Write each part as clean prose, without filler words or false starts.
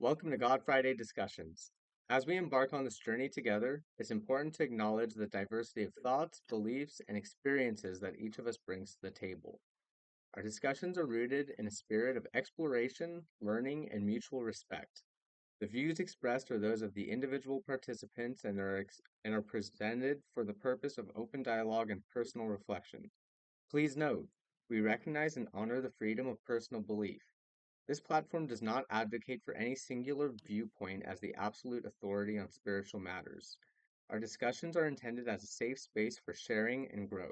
Welcome to God Friday Discussions. As we embark on this journey together, it's important to acknowledge the diversity of thoughts, beliefs, and experiences that each of us brings to the table. Our discussions are rooted in a spirit of exploration, learning, and mutual respect. The views expressed are those of the individual participants and are presented for the purpose of open dialogue and personal reflection. Please note, we recognize and honor the freedom of personal belief. This platform does not advocate for any singular viewpoint as the absolute authority on spiritual matters. Our discussions are intended as a safe space for sharing and growth.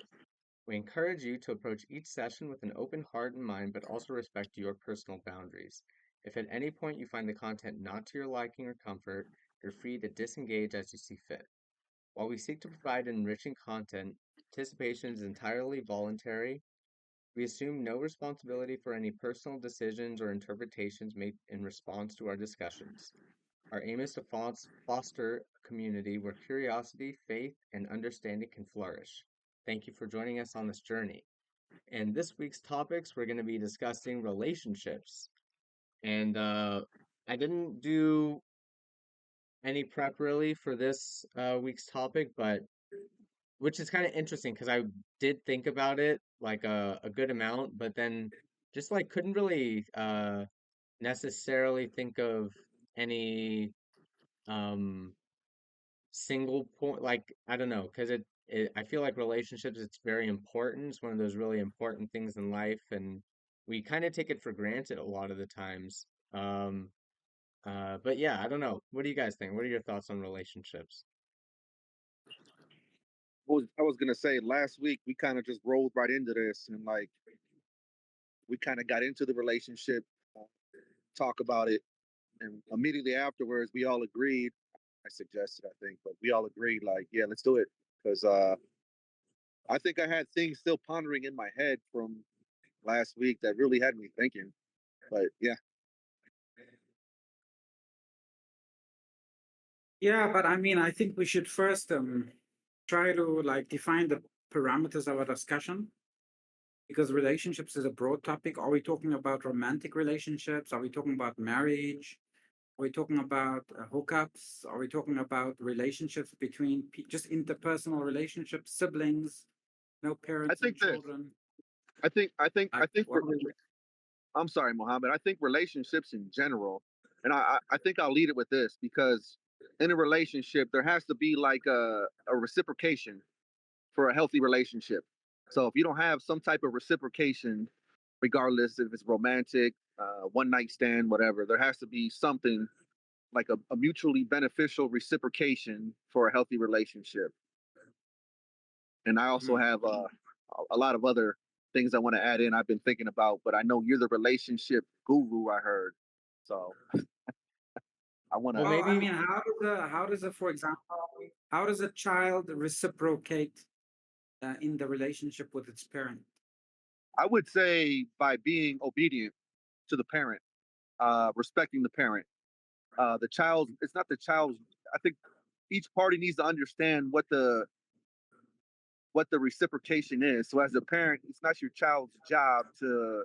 We encourage you to approach each session with an open heart and mind, but also respect your personal boundaries. If at any point you find the content not to your liking or comfort, you're free to disengage as you see fit. While we seek to provide enriching content, participation is entirely voluntary. We assume no responsibility for any personal decisions or interpretations made in response to our discussions. Our aim is to foster a community where curiosity, faith, and understanding can flourish. Thank you for joining us on this journey. And this week's topics, we're going to be discussing relationships. And I didn't do any prep really for this week's topic, but which is kind of interesting because I did think about it like a good amount, but then just like couldn't really necessarily think of any um single point. Like I don't know, because it I feel like relationships, it's very important. It's one of those really important things in life, and we kind of take it for granted a lot of the times. But yeah, I don't know. What do you guys think? What are your thoughts on relationships? I was gonna say last week we kind of just rolled right into this and like we kind of got into the relationship, uh, talk about it, and immediately afterwards we all agreed. I suggested, I think, but we all agreed like, yeah, let's do it because I think I had things still pondering in my head from last week that really had me thinking. But yeah, Yeah, but I mean, I think we should first try to like define the parameters of our discussion because relationships is a broad topic. Are we talking about romantic relationships? Are we talking about marriage? Are we talking about hookups? Are we talking about relationships between just interpersonal relationships, siblings, no I parents and think this. children? I Like, think what are we? I'm sorry, Mohammed. I think relationships in general, and I think I'll lead it with this because in a relationship there has to be like a reciprocation for a healthy relationship. So if you don't have some type of reciprocation, regardless if it's romantic, one night stand, whatever, there has to be something like a mutually beneficial reciprocation for a healthy relationship. And I also Mhm. have a lot of other things I want to add in. I've been thinking about, but I know you're the relationship guru. I heard, so I want Well, to. Well, I maybe mean, for example, how does a child reciprocate in the relationship with its parent? I would say by being obedient to the parent, respecting the parent. The child, it's not the child's. I think each party needs to understand what the reciprocation is. So as a parent, it's not your child's job to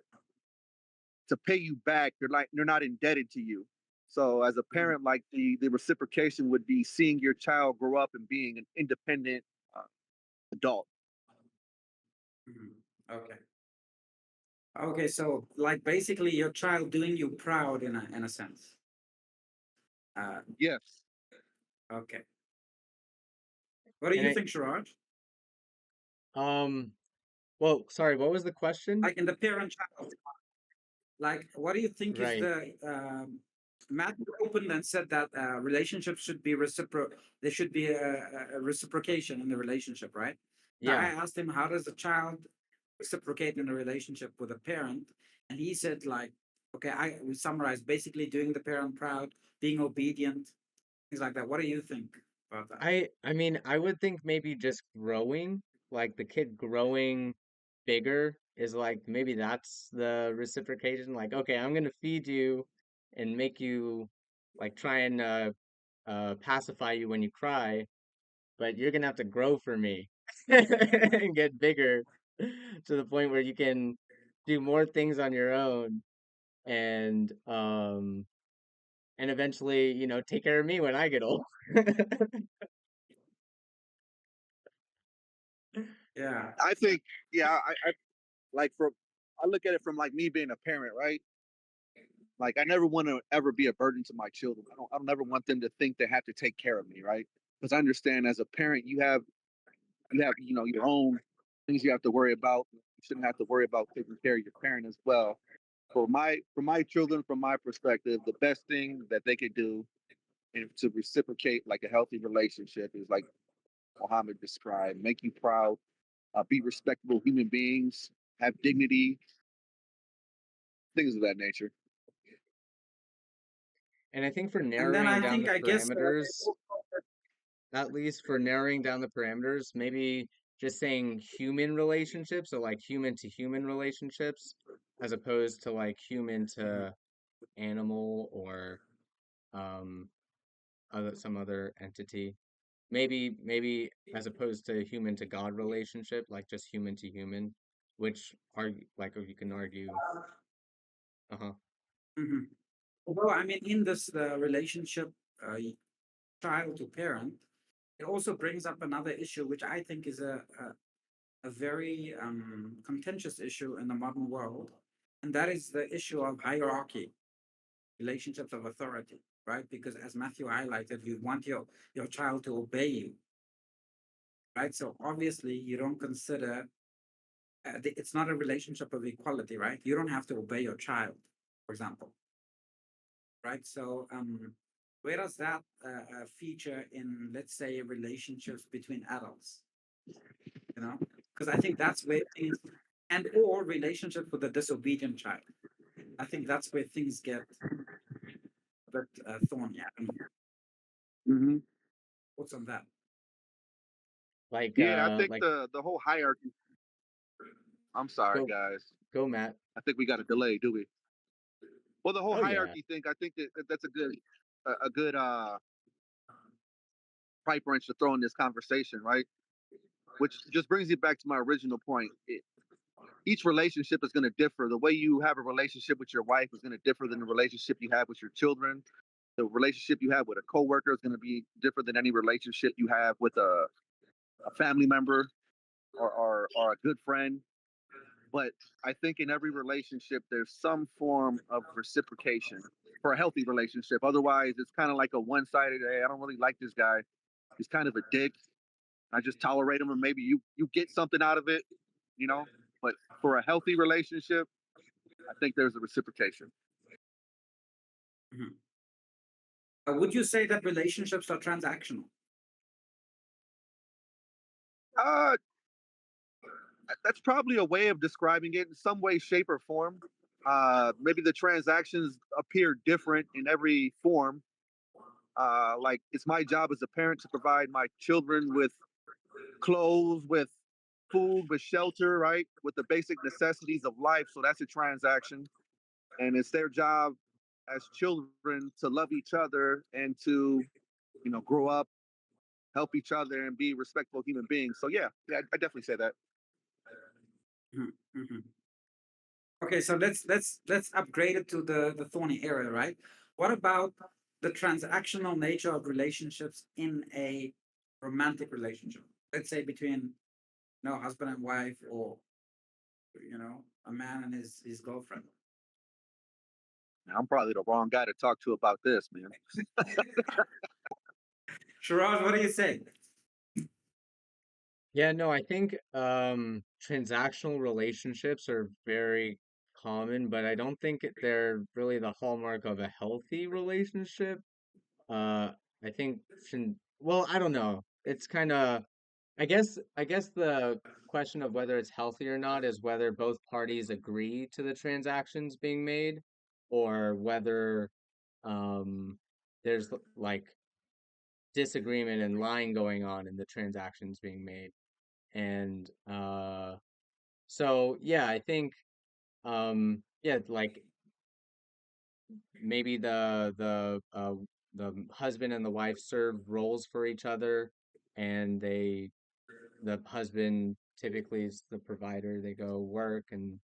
pay you back. They're not indebted to you. So as a Mhm. parent, like the reciprocation would be seeing your child grow up and being an independent uh, adult. Mhm. Okay. Okay, so like basically your child doing you proud in a sense. Uh, Yes. okay. What do and you I think, Sheraj? um well, sorry, what was the question? Like in the parent-child, like what do you think is Right. the Matthew opened and said that relationships should be reciprocal. There should be a reciprocation in the relationship, right? So I Yeah. asked him, how does a child reciprocate in a relationship with a parent? And he said, like, okay, I we summarize basically doing the parent proud, being obedient, things like that. What do you think about that? I mean, I would think maybe just growing, like the kid growing bigger is like maybe that's the reciprocation. Like, okay, I'm gonna feed you and make you like try and pacify you when you cry, but you're gonna have to grow for me and get bigger to the point where you can do more things on your own and and eventually, take care of me when I get old. Yeah. I think, yeah, I like from I look at it from like me being a parent, right? Like I never want to ever be a burden to my children. I don't ever want them to think they have to take care of me, right? Because I understand as a parent, you have your own things you have to worry about. You shouldn't have to worry about taking care of your parent as well. For my children, from my perspective, the best thing that they could do and to reciprocate like a healthy relationship is like Mohammed described, make you proud, be respectable human beings, have dignity, things of that nature. And I think for And then narrowing I down think, the I guess, parameters, at least for narrowing down the parameters, maybe just saying human relationships, so like human to human relationships, as opposed to like human to animal or um some other entity. Maybe as opposed to human to God relationship, like just human to human, which argue like you can argue. Uh-huh. mhm. Although, I mean, in this relationship, child to parent, it also brings up another issue, which I think is a very contentious issue in the modern world, and that is the issue of hierarchy, relationships of authority, right? Because as Matthew highlighted, you want your child to obey you, right? So obviously, you don't consider it's not a relationship of equality, right? You don't have to obey your child, for example, right? So where does that feature in, let's say, relationships between adults? You know, because I think that's where things, and or relationships with a disobedient child. I think that's where things get a bit thorny. I mean, Hmm. what's on that? Like Yeah, I think like the whole hierarchy. I'm sorry, go guys. go Matt. I think we got a delay, do we? Well, the whole Oh yeah. hierarchy thing. I think that's a good pipe wrench to throw in this conversation, right? Which just brings you back to my original point. Each relationship is going to differ. The way you have a relationship with your wife is going to differ than the relationship you have with your children. The relationship you have with a coworker is going to be different than any relationship you have with a family member or a good friend. But I think in every relationship, there's some form of reciprocation for a healthy relationship. Otherwise, it's kind of like a one sided, hey, I don't really like this guy. He's kind of a dick. I just tolerate him, and maybe you get something out of it, you know. But for a healthy relationship, I think there's a reciprocation. Mhm. Would you say that relationships are transactional? Uh, that's probably a way of describing it in some way, shape, or form. Maybe the transactions appear different in every form. Like it's my job as a parent to provide my children with clothes, with food, with shelter, right? With the basic necessities of life. So that's a transaction. And it's their job as children to love each other and to, grow up, help each other, and be respectful human beings. So yeah, I definitely say that. Mhm, mhm. Okay, so let's upgrade it to the thorny area, right? What about the transactional nature of relationships in a romantic relationship? Let's say between husband and wife, or a man and his girlfriend. I'm probably the wrong guy to talk to about this, man. Sheraj, what do you say? Yeah, no, I think transactional relationships are very common, but I don't think they're really the hallmark of a healthy relationship. I think well, I don't know. It's kind of I guess the question of whether it's healthy or not is whether both parties agree to the transactions being made or whether um there's like disagreement and lying going on in the transactions being made. And so yeah, I think yeah, like maybe the husband and the wife serve roles for each other, and the husband typically is the provider. They go work and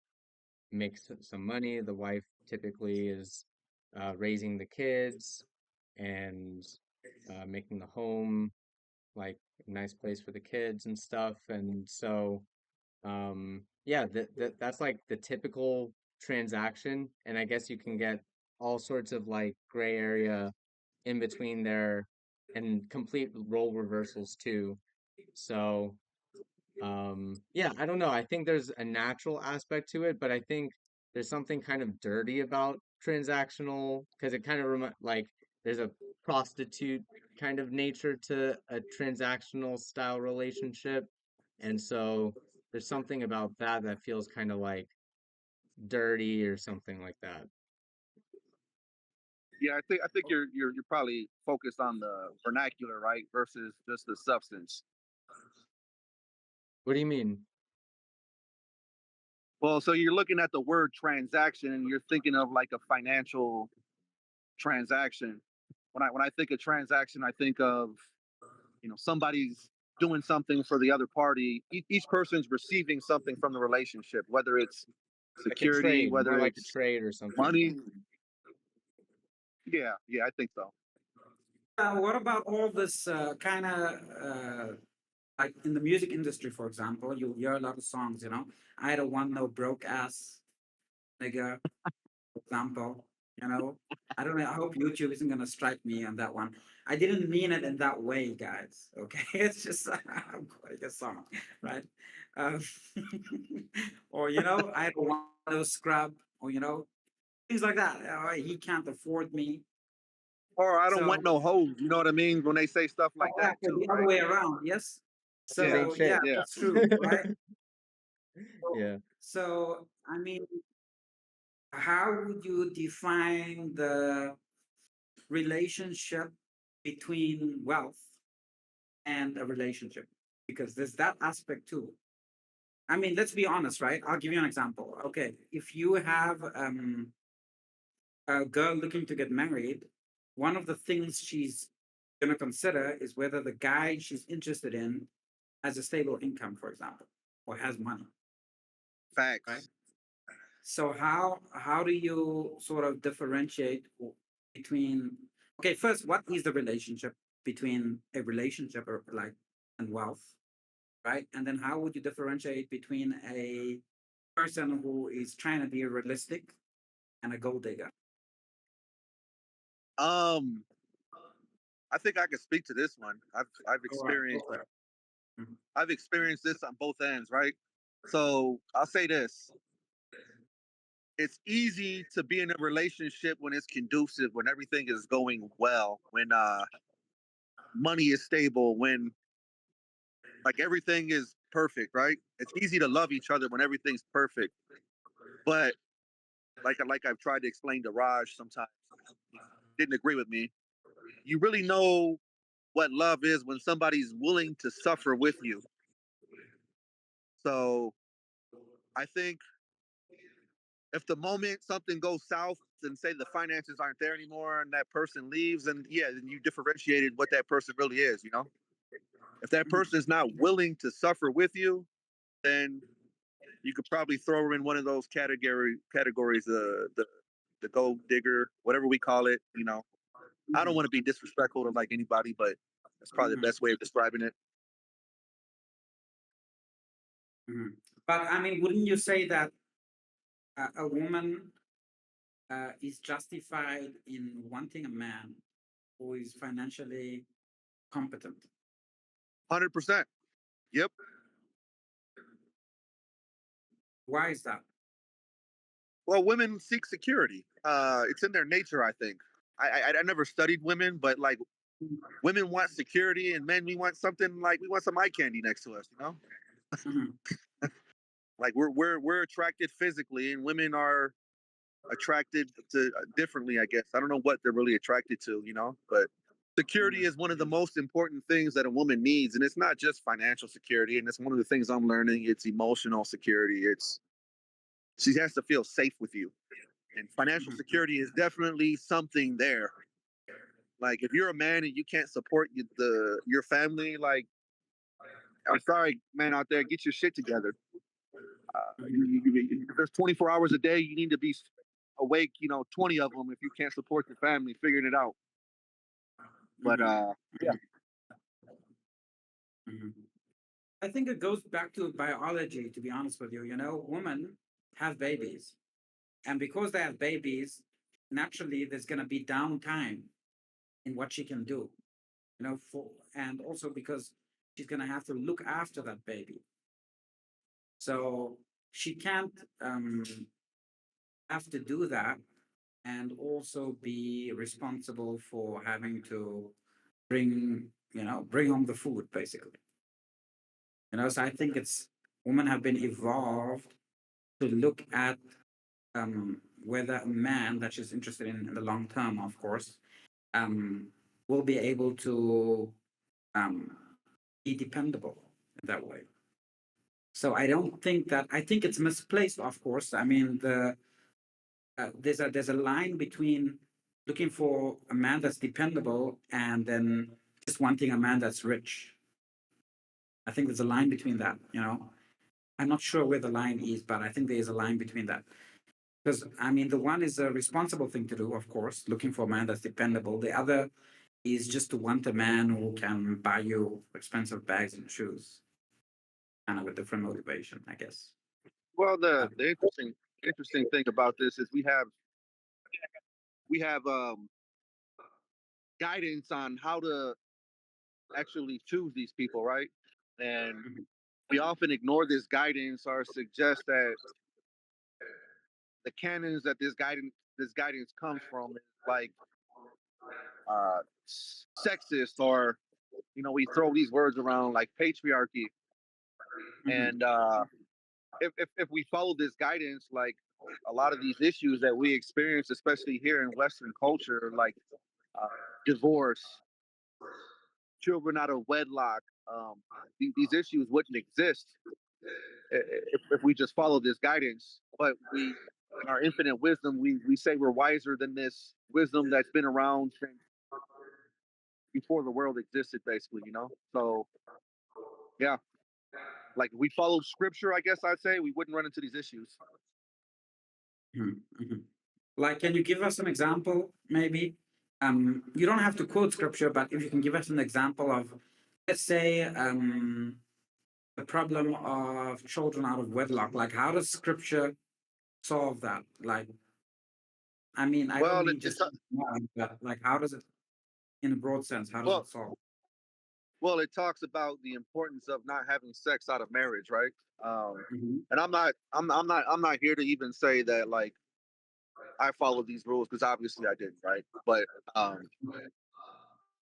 make some money. The wife typically is raising the kids, and making the home like a nice place for the kids and stuff. And so, yeah, that's like the typical transaction. And I guess you can get all sorts of like gray area in between there and complete role reversals too. So, yeah, I don't know. I think there's a natural aspect to it, but I think there's something kind of dirty about transactional because it kind of like there's a prostitute kind of nature to a transactional style relationship. And so there's something about that that feels kind of like dirty or something like that. Yeah, I think you're probably focused on the vernacular, right, versus just the substance. What do you mean? Well, so you're looking at the word transaction and you're thinking of like a financial transaction. When I think of transaction, I think of, somebody's doing something for the other party. Each person's receiving something from the relationship, whether it's Like a security, trade, whether more like a it's trade or something. money. Yeah, yeah, I think so. What about all this kind of like in the music industry, for example, you hear a lot of songs, I don't want no broke ass nigga, for example, you know. I don't know. I hope YouTube isn't gonna strike me on that one. I didn't mean it in that way, guys. Okay, it's just I'm quoting a song, right? Um, or I don't want no scrub, or things like that. He can't afford me, Or I don't want so no hoes. You know what I mean? When they say stuff like that exactly too, the other right? way around. Yes. These Yeah, ain't So yeah, shit. yeah. that's true, right? So, Yeah. so I mean, how would you define the relationship between wealth and a relationship? Because there's that aspect too. I mean, let's be honest, right? I'll give you an example. Okay, if you have a girl looking to get married, one of the things she's going to consider is whether the guy she's interested in has a stable income, for example, or has money, right? Facts. So how do you sort of differentiate between okay, first, what is the relationship between a relationship or like and wealth, right? And then how would you differentiate between a person who is trying to be realistic and a gold digger? Um, I think I can speak to this one. I've All right, go experienced for it. Mhm. I've experienced this on both ends, right? So I'll say this: it's easy to be in a relationship when it's conducive, when everything is going well, when money is stable, when like everything is perfect, right? It's easy to love each other when everything's perfect. But like I've tried to explain to Raj sometimes, he didn't agree with me. You really know what love is when somebody's willing to suffer with you. So I think if the moment something goes south and say the finances aren't there anymore and that person leaves, and yeah, then you differentiated what that person really is. If that Mhm. person is not willing to suffer with you, then you could probably throw her in one of those categories, the gold digger, whatever we call it. I don't Mhm. want to be disrespectful to like anybody, but that's probably the Mhm. best way of describing it. Mhm. But I mean, wouldn't you say that a woman is justified in wanting a man who is financially competent? 100%. Yep. Why is that? Well, women seek security. It's in their nature, I think. I never studied women, but like women want security, and men we want something like we want some eye candy next to us. Mhm. Like we're attracted physically, and women are attracted to differently. I guess I don't know what they're really attracted to, but security Mhm. is one of the most important things that a woman needs, and it's not just financial security. And it's one of the things I'm learning. It's emotional security. It's she has to feel safe with you. And financial Mhm. security is definitely something there. Like if you're a man and you can't support your family, like I'm sorry, man out there, get your shit together. Mhm. If there's 24 hours a day, you need to be awake. 20 of them if you can't support your family, figuring it out. But hmm yeah. hmm I think it goes back to biology, to be honest with you. You know, women have babies, and because they have babies, naturally there's going to be downtime in what she can do, you know, for, and also because she's going to have to look after that baby. So she can't um, have to do that and also be responsible for having to bring home the food, basically. You know, so I think it's women have been evolved to look at whether a man that she's interested in the long term, of course, um, will be able to um, be dependable in that way. So I don't think that I think it's misplaced. Of course, I mean there's a line between looking for a man that's dependable and then just wanting a man that's rich. I think there's a line between that. You know, I'm not sure where the line is, but I think there is a line between that. Because I mean, the one is a responsible thing to do, of course, looking for a man that's dependable. The other is just to want a man who can buy you expensive bags and shoes, kind of a different motivation, I guess. Well, Uh, the interesting thing about this is we have guidance on how to actually choose these people, right? And mhm, we often ignore this guidance or suggest that the canons that this guidance comes from is like uh, sexist, or we throw these words around like patriarchy. mhm, And if we follow this guidance, like a lot of these issues that we experience, especially here in Western culture, like uh, divorce, children out of wedlock, these issues wouldn't exist if we just follow this guidance. But in our infinite wisdom, we say we're wiser than this wisdom that's been around since before the world existed, basically. So yeah, like if we follow scripture, I guess I'd say we wouldn't run into these issues. mhm, mhm. Like, can you give us an example, maybe? You don't have to quote scripture, but if you can give us an example of, let's say, the problem of children out of wedlock. Like, how does scripture solve that? Like, I mean, I don't Well, mean just one, but like, how does it, in a broad sense, how does well, it solve? it talks about the importance of not having sex out of marriage, right? Um, Mhm. and I'm not here to even say that like I followed these rules, because obviously I didn't, right? But um,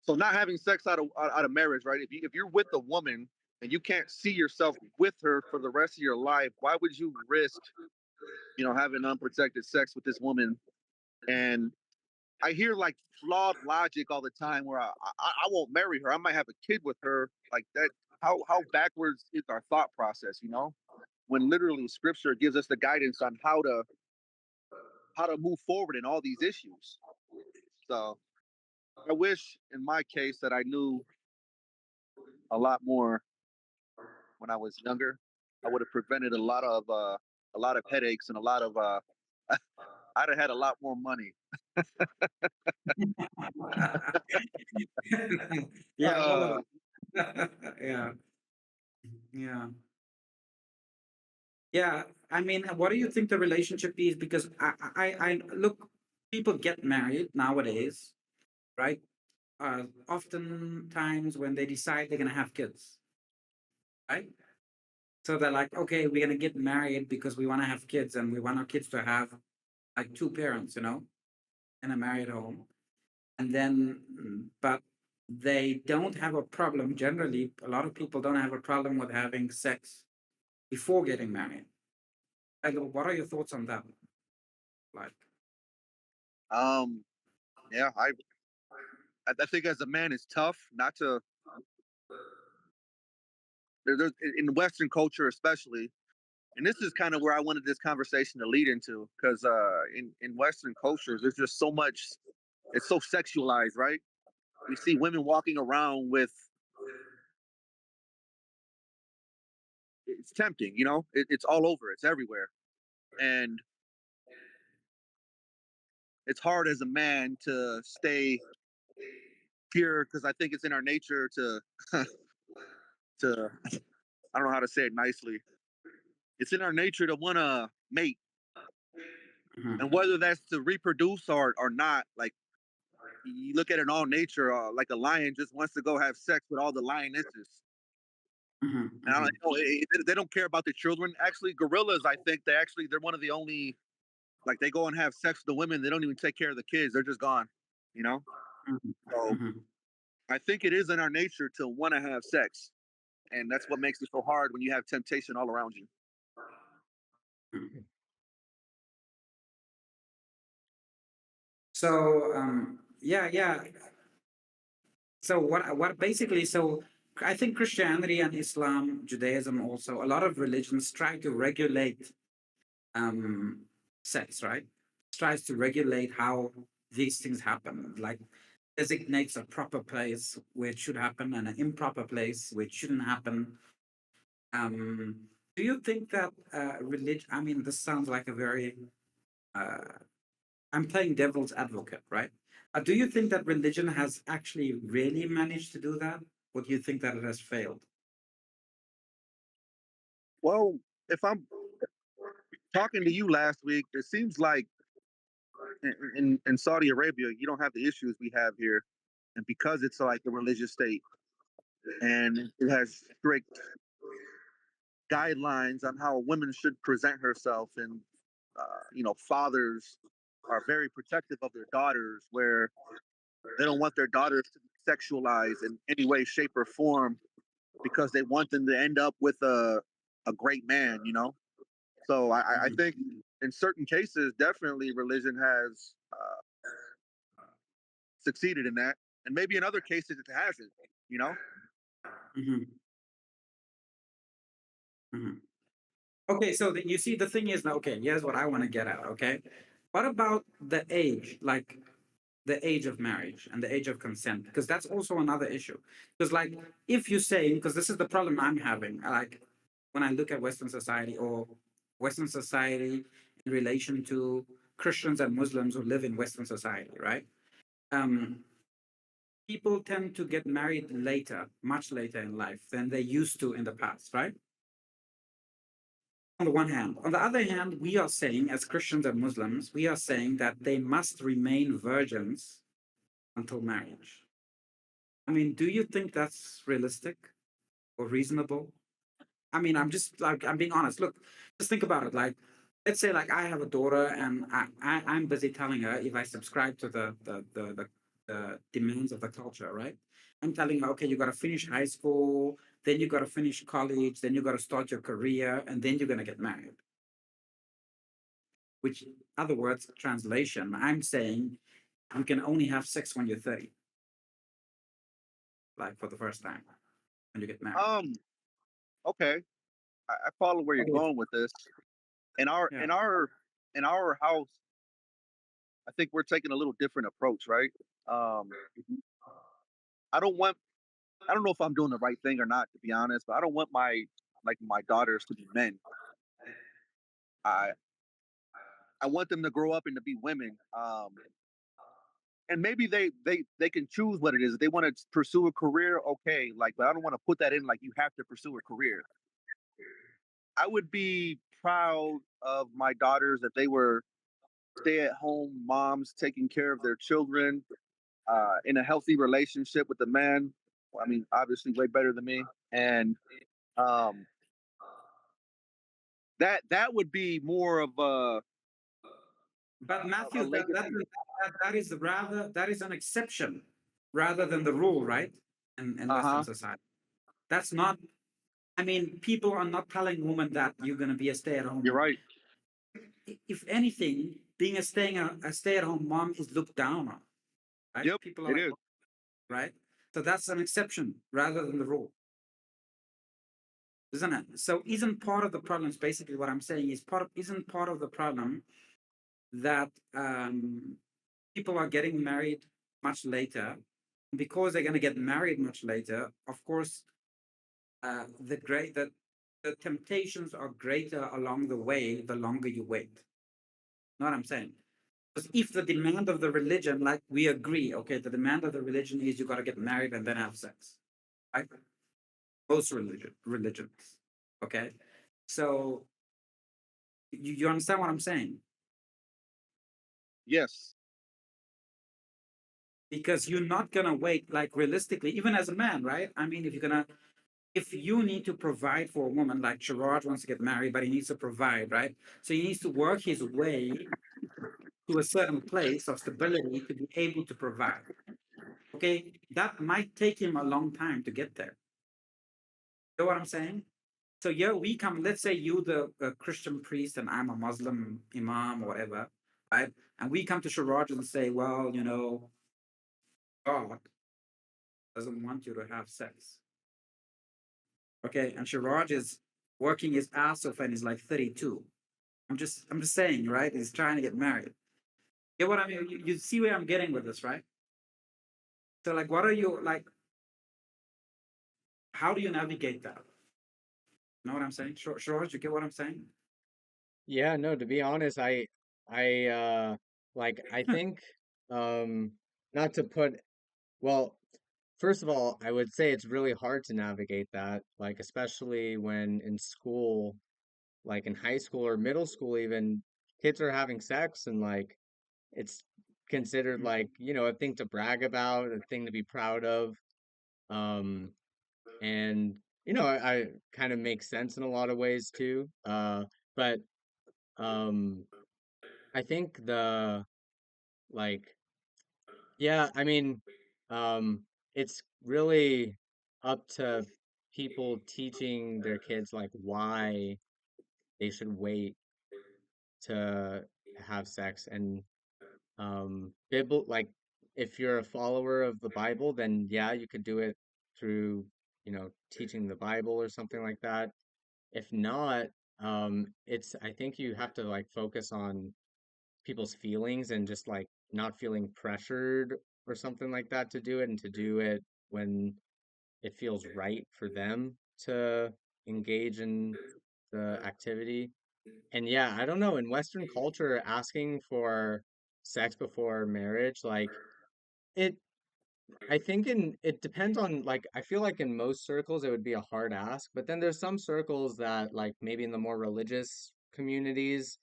so not having sex out of marriage, right? If you're with a woman and you can't see yourself with her for the rest of your life, why would you risk, having unprotected sex with this woman? And I hear like flawed logic all the time where I won't marry her. I might have a kid with her. Like that. How backwards is our thought process? When literally Scripture gives us the guidance on how to move forward in all these issues. So I wish, in my case, that I knew a lot more when I was younger. I would have prevented a lot of headaches and a lot of I'd have had a lot more money. Yeah, all of Uh, it. Yeah, yeah, yeah. I mean, what do you think the relationship is? Because I look, people get married nowadays, right? Oftentimes when they decide they're gonna have kids, right? So they're like, okay, we're gonna get married because we want to have kids and we want our kids to have like two parents, in a married home. And then, but they don't have a problem. Generally, a lot of people don't have a problem with having sex before getting married. Like, what are your thoughts on that? Like, um, yeah, I think as a man, it's tough not to. In Western culture, especially, and this is kind of where I wanted this conversation to lead into, because in Western cultures, there's just so much. It's so sexualized, right? We see women walking around with. It's tempting, it's all over. It's everywhere, and it's hard as a man to stay pure because I think it's in our nature to to I don't know how to say it nicely. It's in our nature to want to mate, and Mhm, whether that's to reproduce or not, like you look at it in all nature, like a lion just wants to go have sex with all the lionesses. mhm, And I don't mhm, know, they don't care about the children. Actually, gorillas, I think they're one of the only like they go and have sex with the women. They don't even take care of the kids. They're just gone. You know. mhm, So mhm, I think it is in our nature to want to have sex, and that's what makes it so hard when you have temptation all around you. mhm. So yeah, yeah. So what basically so I think Christianity and Islam, Judaism also, a lot of religions try to regulate um sex, right? Tries to regulate how these things happen, like designates a proper place where it should happen and an improper place where it shouldn't happen. Um do you think that religion, I mean, this sounds like a very uh I'm playing devil's advocate, right? Do you think that religion has actually really managed to do that? Or do you think that it has failed? Well, if I'm talking to you last week, it seems like in Saudi Arabia, you don't have the issues we have here, and because it's like a religious state and it has strict guidelines on how a woman should present herself, and fathers are very protective of their daughters, where they don't want their daughters to be sexualized in any way, shape, or form because they want them to end up with a great man. So I Mhm, think in certain cases, definitely religion has succeeded in that, and maybe in other cases it hasn't. You know. mhm, mhm. Okay, so you see, the thing is now, okay, here's what I want to get at, okay? What about the age, like the age of marriage and the age of consent? Because that's also another issue. Because, like, if you say, because this is the problem I'm having, like, when I look at Western society or Western society in relation to Christians and Muslims who live in Western society, right? Um, People tend to get married later, much later in life than they used to in the past, right? On the one hand. On the other hand, we are saying, as Christians and Muslims, we are saying that they must remain virgins until marriage. I mean, do you think that's realistic or reasonable? I mean, I'm just like, I'm being honest. Look, just think about it. Like, let's say, like, I have a daughter and I'm busy telling her if I subscribe to the demands of the culture, right? I'm telling her, okay, you got to finish high school, then you got to finish college, then you got to start your career, and then you're going to get married. Which, other words, translation, I'm saying you can only have sex when you're 30, like for the first time when you get married. Um. Okay. I follow where you're Okay. going with this. In our Yeah. in our in our house, I think we're taking a little different approach, right? Um, I don't want. I don't know if I'm doing the right thing or not, to be honest, but I don't want my daughters to be men. I I want them to grow up and to be women. And maybe they can choose what it is. If they want to pursue a career, okay. Like, but I don't want to put that in like you have to pursue a career. I would be proud of my daughters if they were stay-at-home moms taking care of their children, in a healthy relationship with the man. Well, I mean, obviously, way better than me, and um, that would be more of But a Matthew, legacy. that is rather, that is an exception rather than the rule, right? In Uh Western huh. society, that's not. I mean, people are not telling women that you're going to be a You're stay-at-home. right. If anything, being a stay-at-home mom is looked down on, right? Yep, People are it like, is. right? So that's an exception rather than the rule, isn't it? So isn't part of the problem, is basically what I'm saying, is isn't part of the problem that people are getting married much later. Because they're going to get married much later, of course, the temptations are greater along the way the longer you wait. Know what I'm saying? Because if the demand of the religion, like we agree, okay, the demand of the religion is you got to get married and then have sex, right? Most religions, okay. So you understand what I'm saying? Yes. Because you're not gonna wait, like realistically, even as a man, right? I mean, if you need to provide for a woman, like Sheraj wants to get married, but he needs to provide, right? So he needs to work his way to a certain place of stability to be able to provide. Okay, that might take him a long time to get there. You know what I'm saying? So yeah, we come. Let's say you the Christian priest and I'm a Muslim imam or whatever, right? And we come to Sheraj and say, well, God doesn't want you to have sex. Okay, and Sheraj is working his ass off and he's like 32. I'm just saying, right? He's trying to get married. Get what I mean? You see where I'm getting with this, right? So like, what are you like? How do you navigate that? Know what I'm saying? Sheraj, you get what I'm saying? Yeah, no, to be honest, I I think um not to put well, first of all, I would say it's really hard to navigate that, like especially when in school, like in high school or middle school even, kids are having sex and like it's considered like, a thing to brag about, a thing to be proud of. Um and I kind of makes sense in a lot of ways too. But um I think like yeah, I mean it's really up to people teaching their kids like why they should wait to have sex and Bible like if you're a follower of the Bible, then yeah, you could do it through, teaching the Bible or something like that. If not, it's I think you have to like focus on people's feelings and just like not feeling pressured or something like that to do it and to do it when it feels right for them to engage in the activity. And yeah, I don't know, in Western culture, asking for sex before marriage, like it I think it depends on like I feel like in most circles it would be a hard ask, but then there's some circles that like maybe in the more religious communities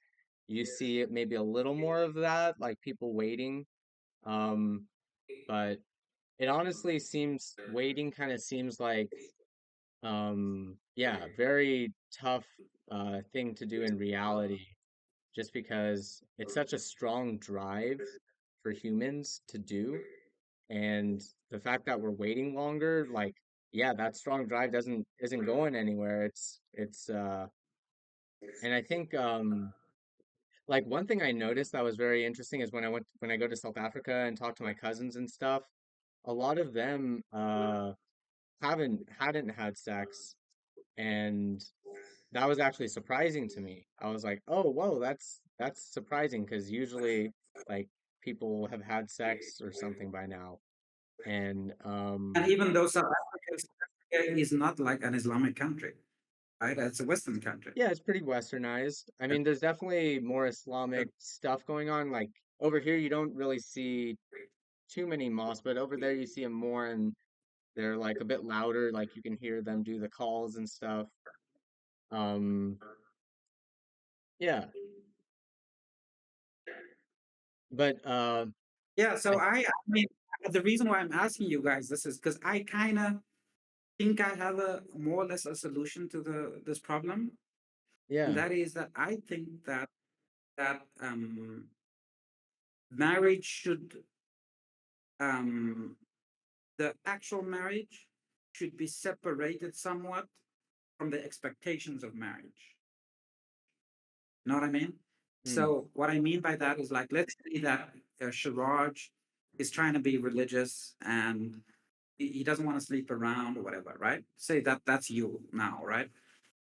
you see it maybe a little more of that, like people waiting. Um, but it honestly seems waiting kind of seems like yeah, very tough thing to do in reality just because it's such a strong drive for humans to do. And the fact that we're waiting longer, like, yeah, that strong drive isn't going anywhere. And I think like one thing I noticed that was very interesting is when I go to South Africa and talk to my cousins and stuff, a lot of them hadn't had sex, and that was actually surprising to me. I was like, "Oh, whoa, that's surprising," because usually like people have had sex or something by now. And And even though South Africa is not like an Islamic country, right? It's a Western country. yeah, it's pretty westernized. I mean, there's definitely more Islamic stuff going on. Like over here, you don't really see too many mosques, but over there you see them more, and they're like a bit louder. Like you can hear them do the calls and stuff. Um, yeah, but Yeah. So I I mean, the reason why I'm asking you guys this is because I kind of think I have a more or less a solution to the this problem, and yeah, that is that I think that marriage should um the actual marriage should be separated somewhat from the expectations of marriage. You know what I mean? hmm, So what I mean by that is like, let's say that Sharaj is trying to be religious and he doesn't want to sleep around or whatever, right? Say that that's you now, right?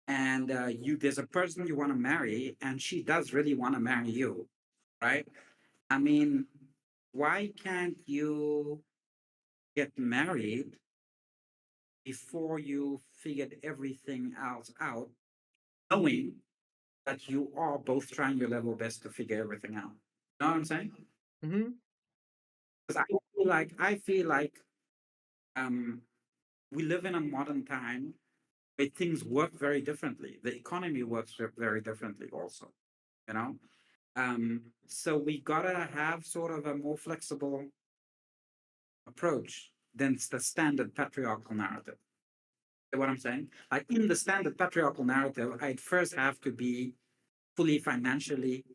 And you there's a person you want to marry, and she does really want to marry you, right? I mean, why can't you get married before you figured everything else out, knowing that you are both trying your level best to figure everything out? You know what I'm saying? Mm-hmm. Because I feel like um, we live in a modern time where things work very differently. The economy works very differently, also. You know, so we gotta have sort of a more flexible approach than the standard patriarchal narrative. You know what I'm saying? Like in the standard patriarchal narrative, I'd first have to be fully financially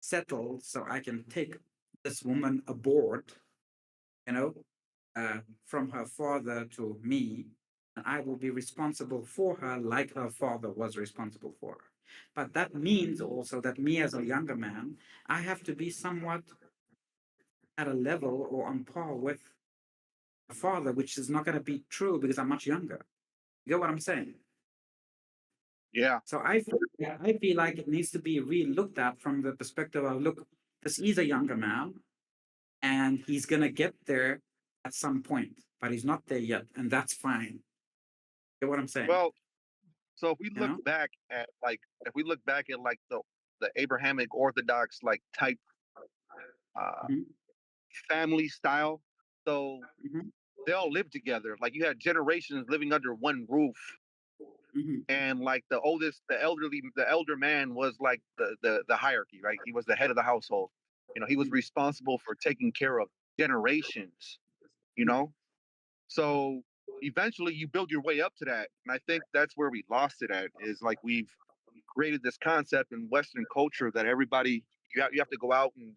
settled so I can take this woman aboard, you know, from her father to me, and I will be responsible for her like her father was responsible for her. But that means also that me as a younger man, I have to be somewhat at a level or on par with a father, which is not going to be true because I'm much younger. You get what I'm saying? Yeah. So I feel like it needs to be re-looked at from the perspective of, look, this is a younger man and he's going to get there at some point, but he's not there yet, and that's fine. You get what I'm saying? Well, so You know? if we look back at like the Abrahamic Orthodox like type uh Mhm, family style, so mhm, they all lived together. Like you had generations living under one roof, mhm, and like the elder man was like the hierarchy, right? He was the head of the household. He was mhm, responsible for taking care of generations. You mhm. know, so eventually you build your way up to that, and I think that's where we lost it at. Is like we've created this concept in Western culture that everybody you have to go out and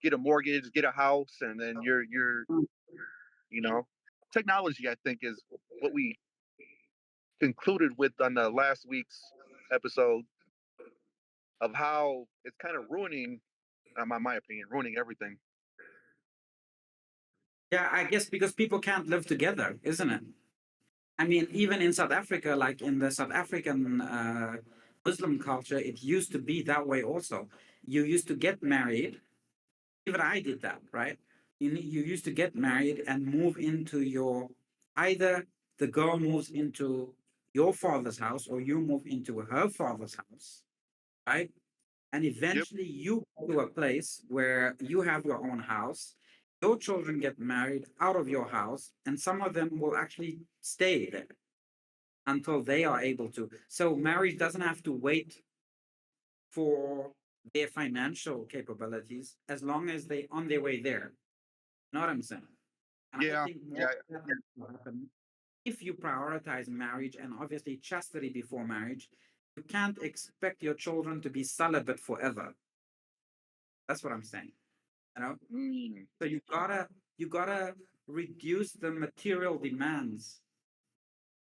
get a mortgage, get a house, and then you're you know technology. I think is what we concluded with on the last week's episode of how it's kind of ruining, my opinion, ruining everything. Yeah, I guess because people can't live together, isn't it? I mean, even in South Africa, like in the South African Muslim culture, it used to be that way also. You used to get married. Even I did that, right? You used to get married and move into your, either the girl moves into your father's house or you move into her father's house, right? And Yep. eventually you go to a place where you have your own house. Your children get married out of your house, and some of them will actually stay there until they are able to. So marriage doesn't have to wait for their financial capabilities as long as they on their way there. You know what I'm saying? And I Yeah. think more Yeah. of that needs to happen if you prioritize marriage and obviously chastity before marriage. You can't expect your children to be celibate forever. That's what I'm saying. You know? Mm. So you gotta reduce the material demands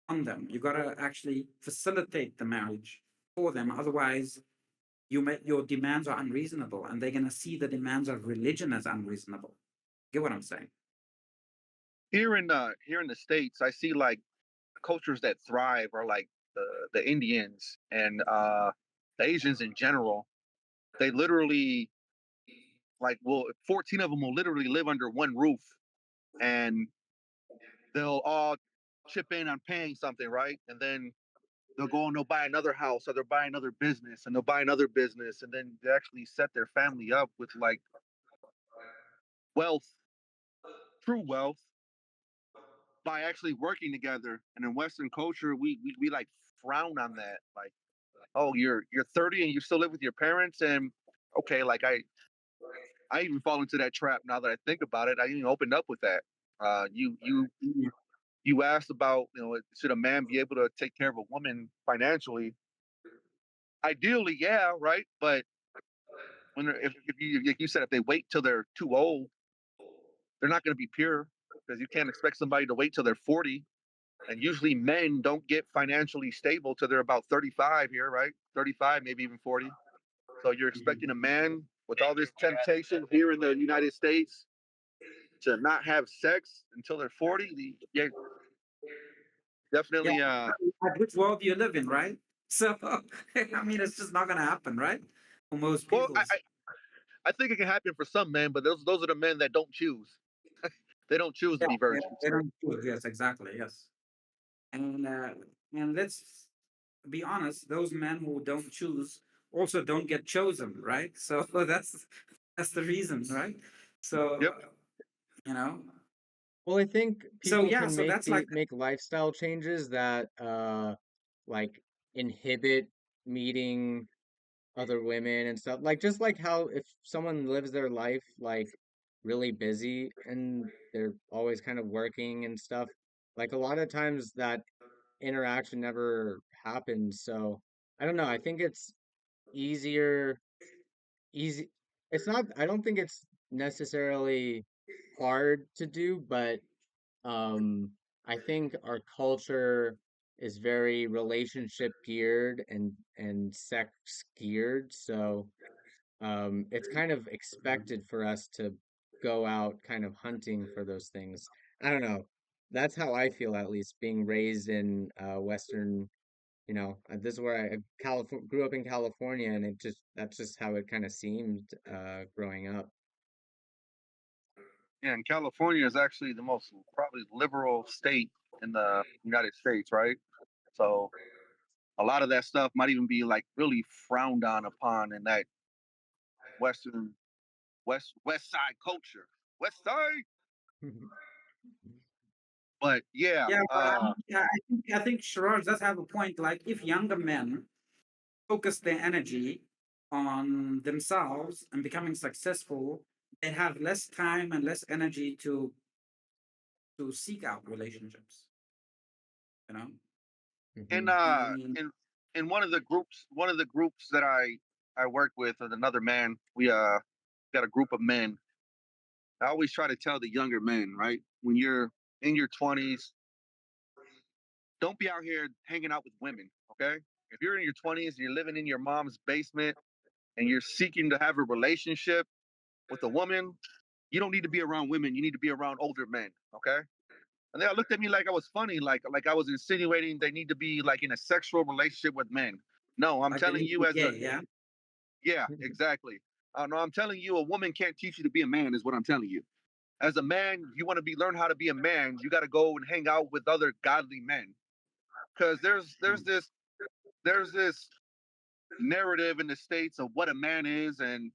on them. You gotta actually facilitate the marriage for them. Otherwise, your demands are unreasonable, and they're gonna see the demands of religion as unreasonable. Get what I'm saying? Here in the states, I see like cultures that thrive are like the Indians and the Asians in general. They literally like will 14 of them will literally live under one roof, and they'll all chip in on paying something, right? And then they'll go and they'll buy another house or they'll buy another business and they'll buy another business, and then they actually set their family up with like wealth, true wealth, by actually working together. And in Western culture, we like frown on that. Like, oh, you're 30 and you still live with your parents, and okay, like I even fall into that trap now that I think about it. I even opened up with that. Mhm. You asked about, should a man be able to take care of a woman financially? Ideally, yeah, right. But if you like you said, if they wait till they're too old, they're not going to be pure, because you can't expect somebody to wait till they're 40. And usually men don't get financially stable till they're about 35 here, right? 35, maybe even 40. So you're Mhm. expecting a man with all this temptation here in the United States to not have sex until they're 40? Yeah, Yeah, definitely. which world do you live in, right? So, I mean, it's just not going to happen, right? For most Well, people's. I think it can happen for some men, but those are the men that don't choose. They don't choose to Yeah, be they virgins. don't do it. Yes, exactly. Yes. And let's be honest, those men who don't choose also don't get chosen, right? So that's That's the reason, right? So, Yep. you know, Well, I think so people yeah, can so make that's like, make lifestyle changes that like inhibit meeting other women and stuff. Like just like how if someone lives their life like really busy and they're always kind of working and stuff, like a lot of times that interaction never happens. So I don't know. I think it's easier, easy. It's not, I don't think it's necessarily hard to do, but I think our culture is very relationship geared and sex geared. So it's kind of expected for us to go out kind of hunting for those things. I don't know. That's how I feel, at least, being raised in Western, this is where I grew up in California, and that's just how it kind of seemed growing up. Yeah, and California is actually the most probably liberal state in the United States, right? So a lot of that stuff might even be like really frowned on upon in that Western West Side culture. West Side. But yeah, yeah, but yeah, I think Sheraj does have a point. Like, if younger men focus their energy on themselves and becoming successful, they have less time and less energy to seek out relationships. You know, in Hmm. I mean, one of the groups that I work with another man, we got a group of men. I always try to tell the younger men, right? When you're in your 20s, don't be out here hanging out with women, okay? If you're in your 20s and you're living in your mom's basement and you're seeking to have a relationship with a woman, you don't need to be around women. You need to be around older men, okay? And they all looked at me like I was funny, like I was insinuating they need to be like in a sexual relationship with men. No, I'm like they telling need to you be as a gay. Yeah. yeah, exactly. No, I'm telling you, a woman can't teach you to be a man. Is what I'm telling you. As a man, you want to be learn how to be a man. You got to go and hang out with other godly men because there's this narrative in the states of what a man is, and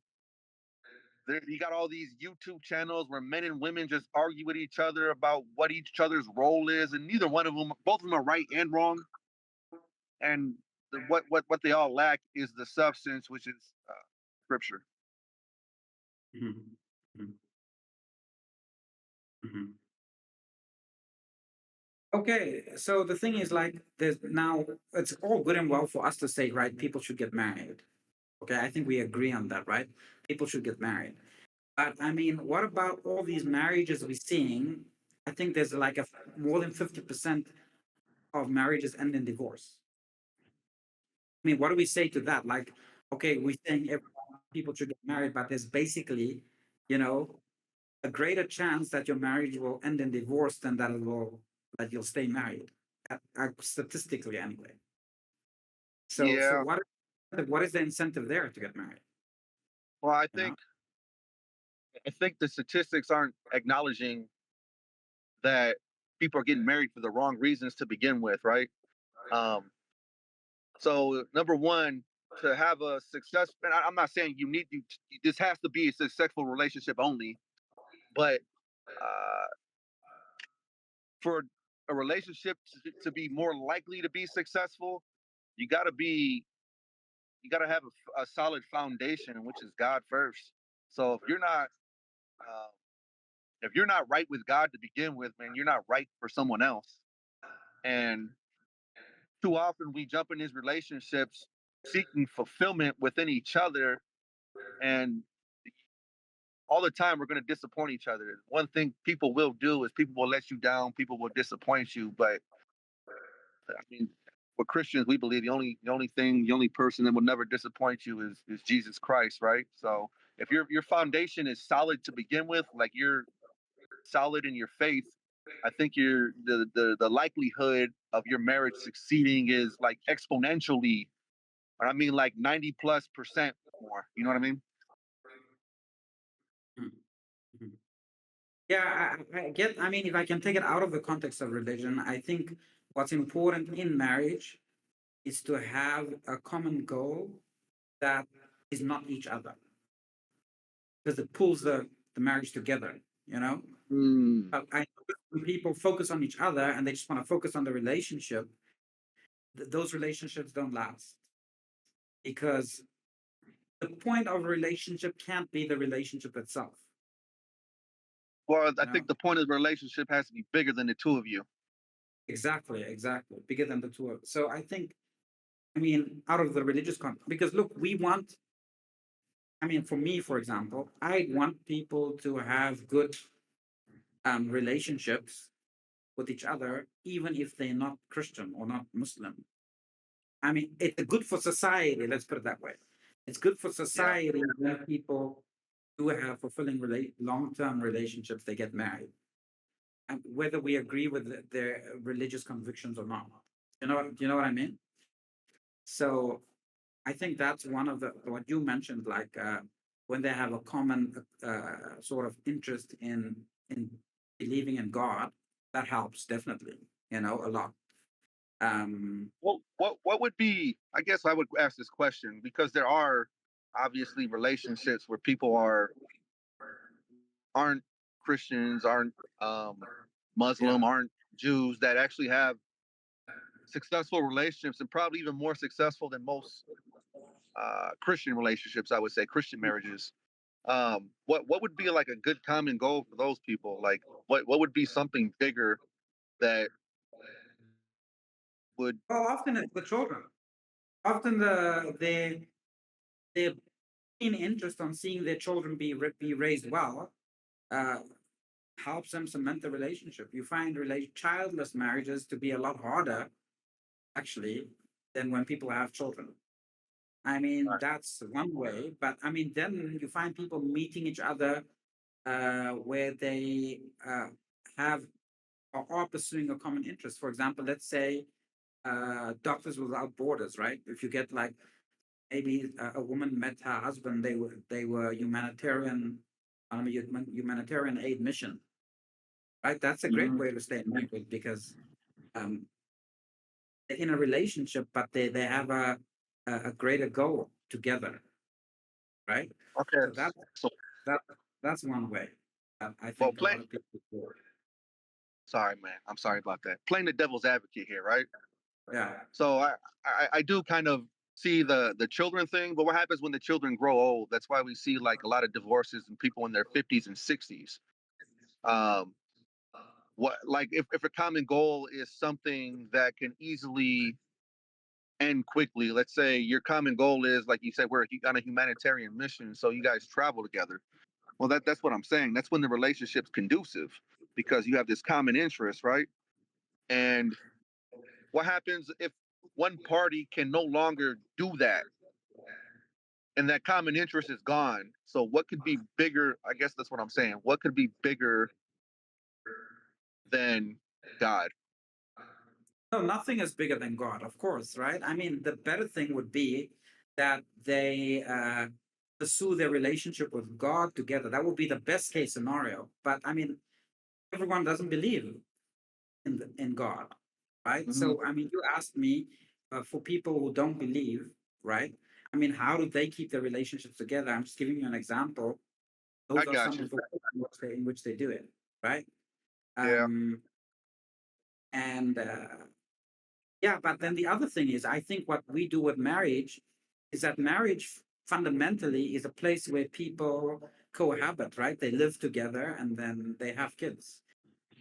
there, you got all these YouTube channels where men and women just argue with each other about what each other's role is, and neither one of them, both of them are right and wrong. And what they all lack is the substance, which is scripture. Mhm. Mhm. Mhm. Okay, so the thing is, like, there's now, it's all good and well for us to say, right, people should get married. Okay, I think we agree on that, right? People should get married. But I mean, what about all these marriages we're seeing? I think there's like more than 50% of marriages end in divorce. I mean, what do we say to that? Like, okay, we're saying people should get married, but there's basically, you know, a greater chance that your marriage will end in divorce than that you'll stay married, statistically anyway. So Yeah. what is the incentive there to get married? Well, You know? I think the statistics aren't acknowledging that people are getting married for the wrong reasons to begin with, right? Um, so number one, to have a success, and I'm not saying you need to. This has to be a successful relationship only, but uh, for a relationship to be more likely to be successful, you got to be you got to have a solid foundation, which is God first. So uh, if you're not right with God to begin with, man, you're not right for someone else. And too often we jump in these relationships seeking fulfillment within each other, and all the time we're going to disappoint each other. One thing people will do is people will let you down, people will disappoint you, but I mean, for Christians, we believe the only person that will never disappoint you is Jesus Christ, right? So if your foundation is solid to begin with, like you're solid in your faith, I think the likelihood of your marriage succeeding is like exponentially, or I mean like 90+% more. You know what I mean? Mhm. Mhm. Yeah, I get. I mean, if I can take it out of the context of religion, I think what's important in marriage is to have a common goal that is not each other. because it pulls the marriage together, you know. Mm. I know when people focus on each other and they just want to focus on the relationship, those relationships don't last because the point of a relationship can't be the relationship itself, Well, I you know. think the point of the relationship has to be bigger than the two of you. Exactly, exactly. Bigger than the two of. So I think, I mean, out of the religious context, because look, we want. I mean, for me, for example, I want people to have good relationships with each other, even if they're not Christian or not Muslim. I mean, it's good for society. Let's put it that way. It's good for Yeah. society when people do have fulfilling long-term relationships. They get married, and whether we agree with their religious convictions or not. You know what I mean? So I think that's one of the what you mentioned, like when they have a common sort of interest in believing in God, that helps definitely. A lot. Um, What would be? I guess I would ask this question because there are obviously relationships where people aren't Christians, aren't um, yeah. Muslim, aren't Jews that actually have successful relationships and probably even more successful than most Christian relationships. I would say Christian marriages. What would be like a good common goal for those people? Like what would be something bigger that would? Well, often it's the children. Often their keen interest on seeing their children be raised well uh, helps them cement the relationship. You find childless marriages to be a lot harder actually than when people have children. I mean, that's one way, but I mean, then you find people meeting each other where they have or are pursuing a common interest. For example, let's say Doctors Without Borders, right? If you get like maybe a woman met her husband, they were humanitarian aid mission, right? That's a great Mhm. way to stay married because um, they're in a relationship, but they have a greater goal together, right? Okay, So so that that's one way. I well, think a lot of people do. sorry, man. I'm sorry about that. Playing the devil's advocate here, right? Yeah. So I do kind of see the children thing, but what happens when the children grow old? That's why we see like a lot of divorces and people in their 50s and 60s. Um, what like if a common goal is something that can easily end quickly. Let's say your common goal is like you said, we're on a humanitarian mission, so you guys travel together. Well, that's what I'm saying. That's when the relationship's conducive because you have this common interest, right? And what happens if one party can no longer do that and that common interest is gone? So what could be bigger? I guess that's what I'm saying. What could be bigger than God? No, nothing is bigger than God, of course, right? I mean, the better thing would be that they pursue their relationship with God together. That would be the best case scenario. But I mean, everyone doesn't believe in God, right? Hmm. So I mean, you asked me for people who don't believe, right? I mean, how do they keep their relationships together? I'm just giving you an example. I Those are got some you. of the ways in which they do it, right? Yeah. Um, and Yeah, but then the other thing is, I think what we do with marriage is that marriage fundamentally is a place where people cohabit, right? They live together and then they have kids,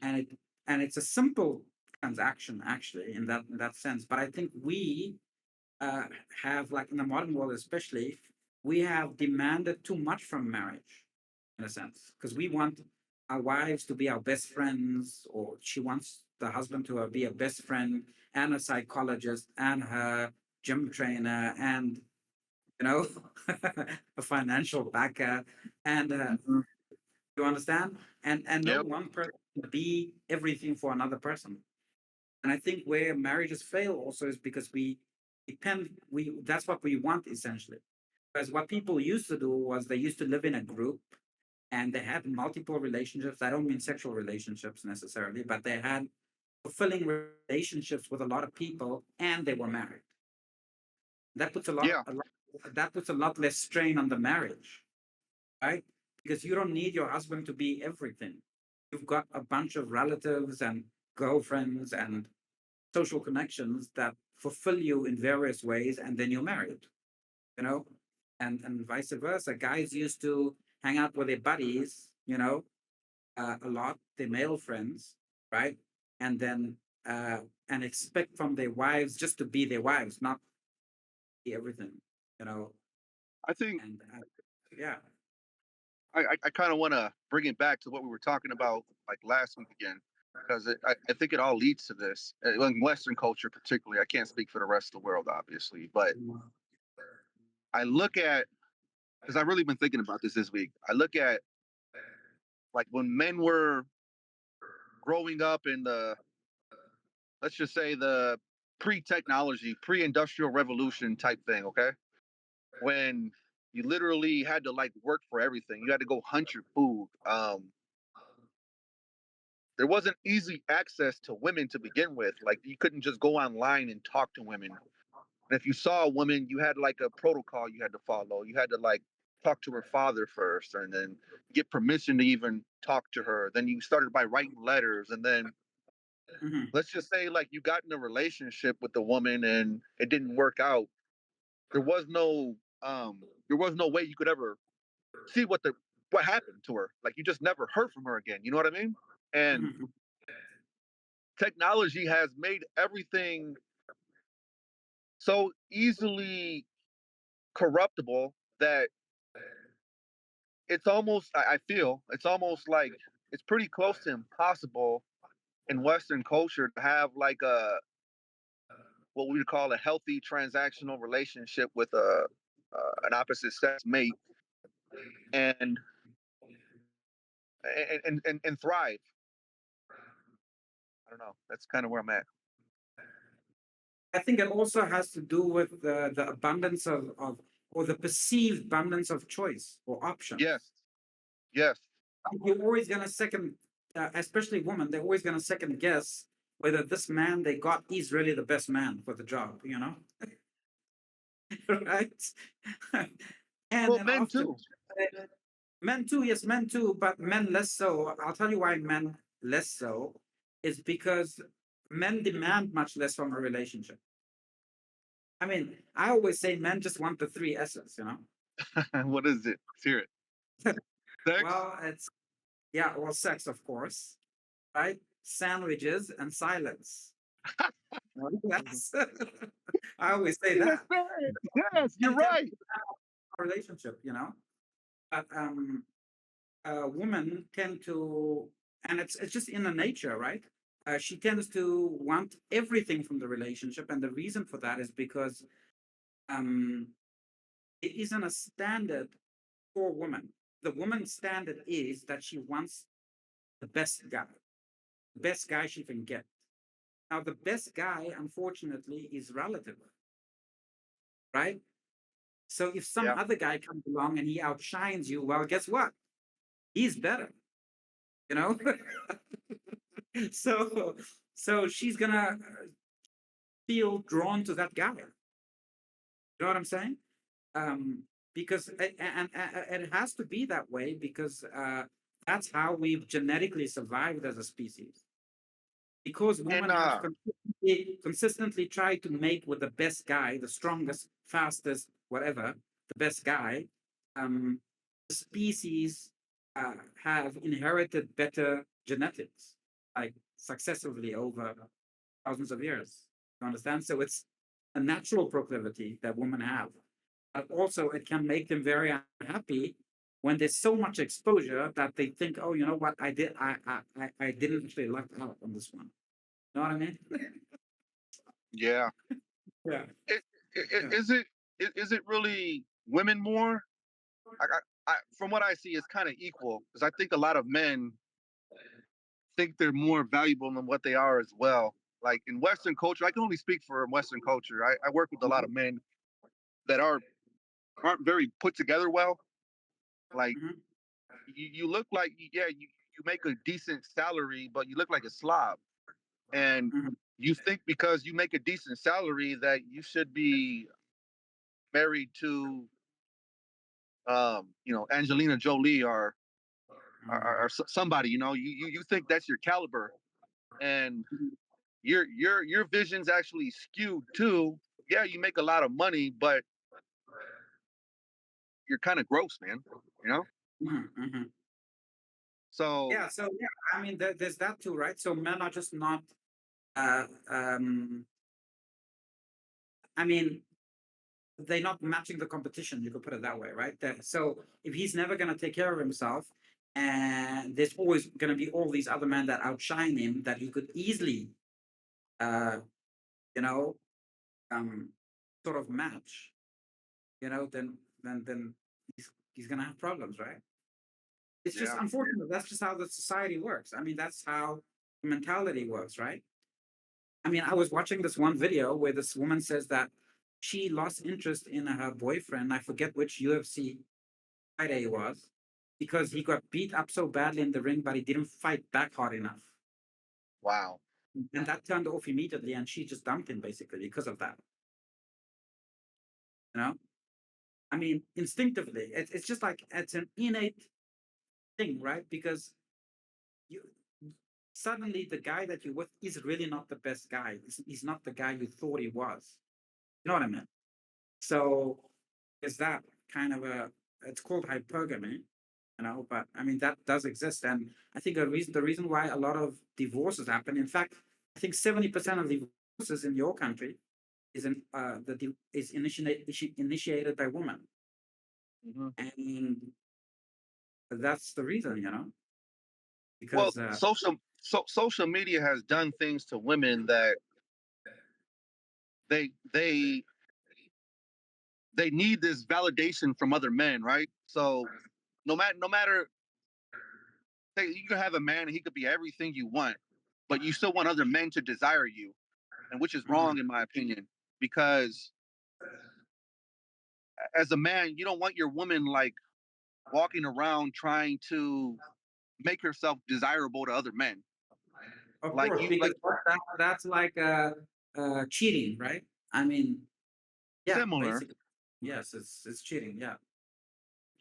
and it's a simple transaction actually in that sense. But I think we uh, have, like in the modern world especially, we have demanded too much from marriage in a sense because we want our wives to be our best friends, or she wants the husband to be a best friend and a psychologist and her gym trainer and you know a financial backer and Hmm. you understand, and no Yep. one person can be everything for another person. And I think where marriages fail also is because we depend we that's what we want essentially. Because what people used to do was they used to live in a group and they had multiple relationships. I don't mean sexual relationships necessarily, but they had fulfilling relationships with a lot of people and they were married. That puts a lot, Yeah. a lot that puts a lot less strain on the marriage, right? because you don't need your husband to be everything. You've got a bunch of relatives and girlfriends and social connections that fulfill you in various ways, and then you're married, you know, and vice versa. Guys used to hang out with their buddies, a lot, their male friends, right? And then and expect from their wives just to be their wives, not be everything, you know. I think And yeah. I kind of want to bring it back to what we were talking about like last week again, because I think it all leads to this. In Western culture, particularly, I can't speak for the rest of the world, obviously, but I look at, because I've really been thinking about this week. I look at like when men were growing up in the, let's just say, the pre-technology, pre-industrial revolution type thing. Okay, when you literally had to like work for everything, you had to go hunt your food. There wasn't easy access to women to begin with. Like you couldn't just go online and talk to women. And if you saw a woman, you had like a protocol you had to follow. You had to like talk to her father first and then get permission to even talk to her. Then you started by writing letters. And then Mhm, let's just say like you got in a relationship with the woman and it didn't work out. There was no there was no way you could ever see what happened to her. Like you just never heard from her again. You know what I mean? And mhm. technology has made everything so easily corruptible that it's almost, I feel it's almost like it's pretty close to impossible in Western culture to have like a what we would call a healthy transactional relationship with a an opposite sex mate and and thrive. I don't know. That's kind of where I'm at. I think it also has to do with the abundance of or the perceived abundance of choice or options. Yes, yes, You're always gonna second, especially women, they're always gonna second guess whether this man they got is really the best man for the job, right? and well, and men often too. men too, yes, men too, but men less so. I'll tell you why men less so is because men demand much less from a relationship. I mean, I always say men just want the three S's. What is it? Let's hear it. Sex. Well, it's yeah, well, sex, of course, right? Sandwiches and silence. Well, that's I always say Yes, that. man. Yes, you're And can right. a relationship. But women tend to, and it's just in the nature, right? She tends to want everything from the relationship, and the reason for that is because um, it isn't a standard for women. The woman's standard is that she wants the best guy she can get. Now, the best guy, unfortunately, is relative, right? So if some Yeah. other guy comes along and he outshines you, well, guess what? He's better, you know? so so she's gonna feel drawn to that guy. You know what I'm saying? Um, because and it has to be that way because that's how we've genetically survived as a species. Because And women have consistently tried to mate with the best guy, the strongest, fastest, whatever, the best guy, the species have inherited better genetics, like successively over thousands of years. You understand? So it's a natural proclivity that women have. But also, it can make them very unhappy when there's so much exposure that they think, oh, you know what, I didn't actually luck out on this one. Know what I mean? yeah. Yeah. It, Yeah. is it really women more? From what I see, it's kind of equal because I think a lot of men think they're more valuable than what they are as well. Like in Western culture, I can only speak for Western culture. I work with a lot Mhm, of men that aren't very put together well. Like mhm, you look like, yeah, you make a decent salary, but you look like a slob, and mhm. you think because you make a decent salary that you should be married to Angelina Jolie Mm. or somebody. You think that's your caliber, and your vision's actually skewed too. Yeah, you make a lot of money, but you're kind of gross, man. You know. Mhm, mhm. So Yeah, so yeah, I mean, there's that too, right? So men are just not, uh, um, I mean, they're not matching the competition. You could put it that way, right? So if he's never going to take care of himself, and there's always going to be all these other men that outshine him that he could easily, uh, you know, um, sort of match, then he's going to have problems, right? It's just yeah, unfortunate. That's just how the society works. I mean, that's how mentality works, right? I mean, I was watching this one video where this woman says that she lost interest in her boyfriend. I forget which UFC fighter it was, because he got beat up so badly in the ring, but he didn't fight back hard enough. wow. And that turned off immediately, and she just dumped him basically because of that. You know, I mean, instinctively, it's just like it's an innate thing, right? Because you suddenly the guy that you're with is really not the best guy. He's not the guy you thought he was. You know what I mean? So is that kind of it's called hypergamy, but I mean that does exist. And I think the reason why a lot of divorces happen, in fact, I think 70% of divorces in your country is initiated by women. Hmm. And that's the reason, Well, because social media has done things to women that they they they need this validation from other men, right? So no matter you can have a man and he could be everything you want, but you still want other men to desire you, and which is Mhm. wrong in my opinion, because as a man, you don't want your woman like walking around trying to make herself desirable to other men. Of Like course, you because like that's like cheating, right? I mean, yeah, similar. basically, yes, it's cheating. Yeah.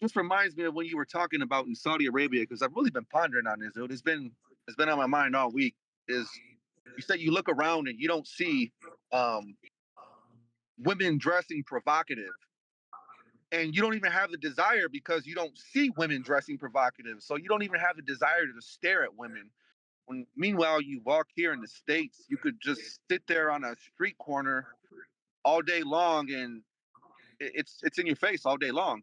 Just reminds me of when you were talking about in Saudi Arabia, because I've really been pondering on this, dude. It's been on my mind all week. Is you said you look around and you don't see um, women dressing provocative, and you don't even have the desire because you don't see women dressing provocative, so you don't even have the desire to stare at women. When meanwhile you walk here in the states, you could just sit there on a street corner all day long, and it's in your face all day long.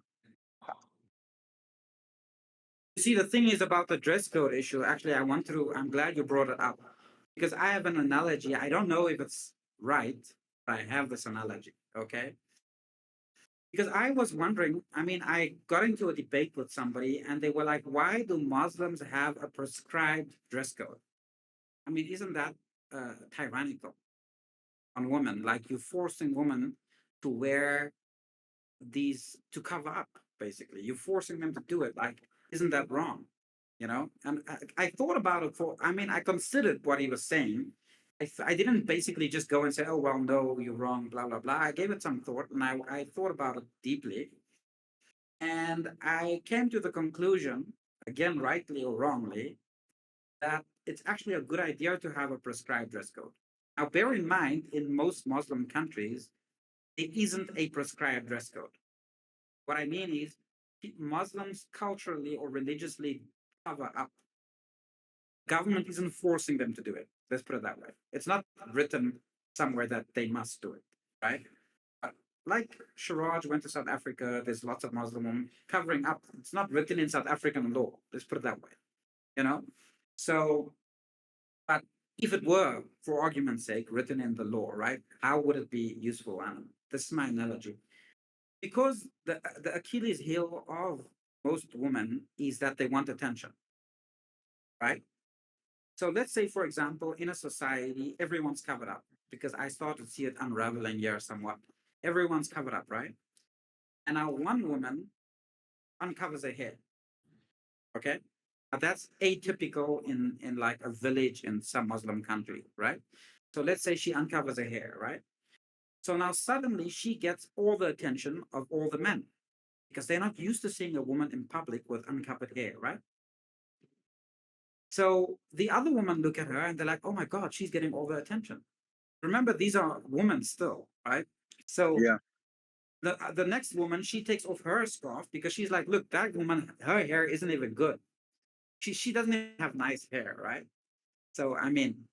You see, the thing is about the dress code issue. Actually, I'm glad you brought it up because I have an analogy. I don't know if it's right, but I have this analogy. Okay. Because I was wondering, I mean, I got into a debate with somebody and they were like, why do Muslims have a prescribed dress code? I mean, isn't that tyrannical on women? Like you're forcing women to wear to cover up, basically. You're forcing them to do it. Like, isn't that wrong? And I thought about it I mean, I considered what he was saying. I didn't basically just go and say, oh, well, no, you're wrong, blah, blah, blah. I gave it some thought and I thought about it deeply. And I came to the conclusion, again, rightly or wrongly, that it's actually a good idea to have a prescribed dress code. Now, bear in mind, in most Muslim countries, it isn't a prescribed dress code. What I mean is, Muslims culturally or religiously cover up. Government isn't forcing them to do it. Let's put it that way. It's not written somewhere that they must do it, right? But like Sheraj went to South Africa, there's lots of Muslim women covering up. It's not written in South African law. Let's put it that way, you know? So, but if it were, for argument's sake, written in the law, right? How would it be useful? And this is my analogy. Because the Achilles heel of most women is that they want attention, right? So let's say, for example, in a society, everyone's covered up because I started to see it unraveling here somewhat. Everyone's covered up, right? And now one woman uncovers her hair. Okay. Now that's atypical in like a village in some Muslim country, right? So let's say she uncovers her hair, right? So now suddenly she gets all the attention of all the men. because they're not used to seeing a woman in public with uncovered hair, right? So the other women look at her and they're like, oh my God, she's getting all the attention. Remember, these are women still, right? So Yeah. the next woman, she takes off her scarf because she's like, look, that woman, her hair isn't even good. She doesn't even have nice hair, right? So I mean,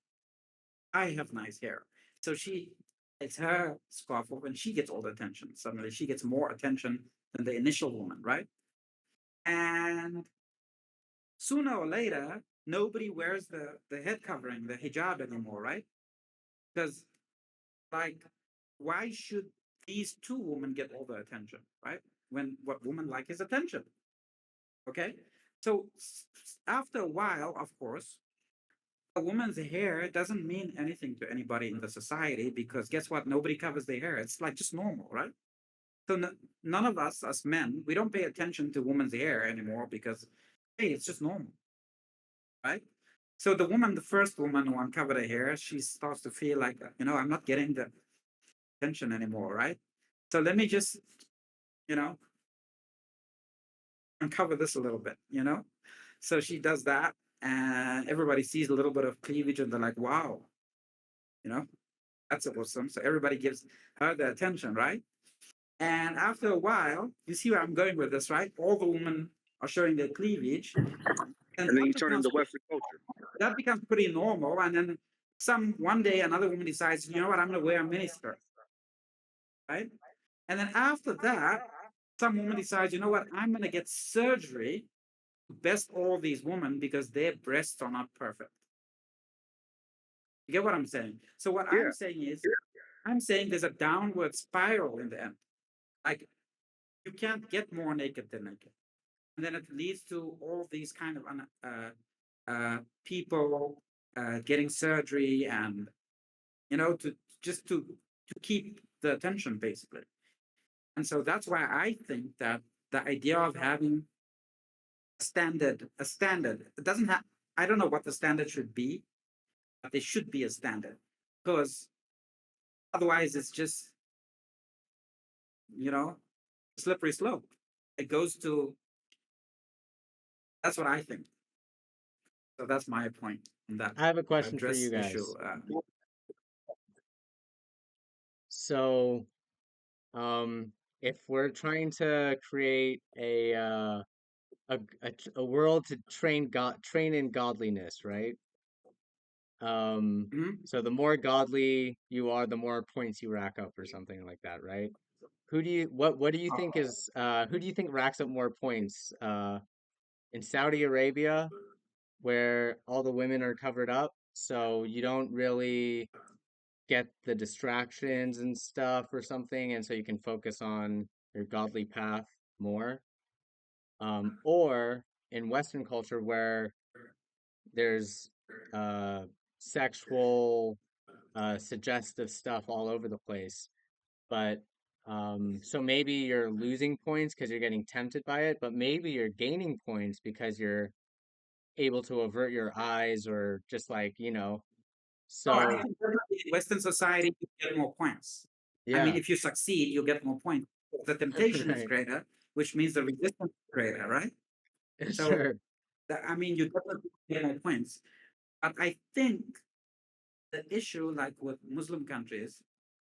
I have nice hair. So she takes her scarf off and she gets all the attention. Suddenly she gets more attention than the initial woman, right? And sooner or later, nobody wears the head covering, the hijab anymore, right? Because, like, why should these two women get all the attention, right? When what women like is attention. Okay. So after a while, of course, a woman's hair doesn't mean anything to anybody in the society because guess what? Nobody covers their hair. It's like just normal, right? So none of us, as men, we don't pay attention to women's hair anymore because, hey, it's just normal, right? So the woman, the first woman who uncovered her hair, she starts to feel like, I'm not getting the attention anymore, right? So let me just, you know, uncover this a little bit. So she does that, and everybody sees a little bit of cleavage, and they're like, wow, you know, that's awesome. So everybody gives her the attention, right? And after a while, you see where I'm going with this, right? All the women are showing their cleavage, and And then you turn into Western culture. that becomes pretty normal. And then one day another woman decides, you know what, I'm going to wear a miniskirt, right? And then after that, some woman decides, you know what, I'm going to get surgery to best all these women because their breasts are not perfect. You get what I'm saying? So what Yeah. I'm saying is, I'm saying there's a downward spiral in the end. Like you can't get more naked than naked, and then it leads to all these kind of people getting surgery, and to just to keep the attention basically. And so that's why I think that the idea of having a standard, it doesn't have. I don't know what the standard should be, but there should be a standard because otherwise it's just you know slippery slope. It goes to That's what I think. So that's my point on that. I have a question for you Address issue. guys. So, if we're trying to create a world to train in godliness, right? Mhm. So the more godly you are, the more points you rack up or something like that, right? What do you think is who do you think racks up more points? In Saudi Arabia, where all the women are covered up, so you don't really get the distractions and stuff or something, and so you can focus on your godly path more. Or in Western culture where there's uh sexual suggestive stuff all over the place. But so maybe you're losing points because you're getting tempted by it, but maybe you're gaining points because you're able to avert your eyes or just Oh, I so think definitely in Western society you get more points. I mean, yeah. if you succeed, you get more points. The temptation is Right. greater, which means the resistance is greater, right? So, Sure. I mean, you definitely get more points. But I think the issue, like with Muslim countries,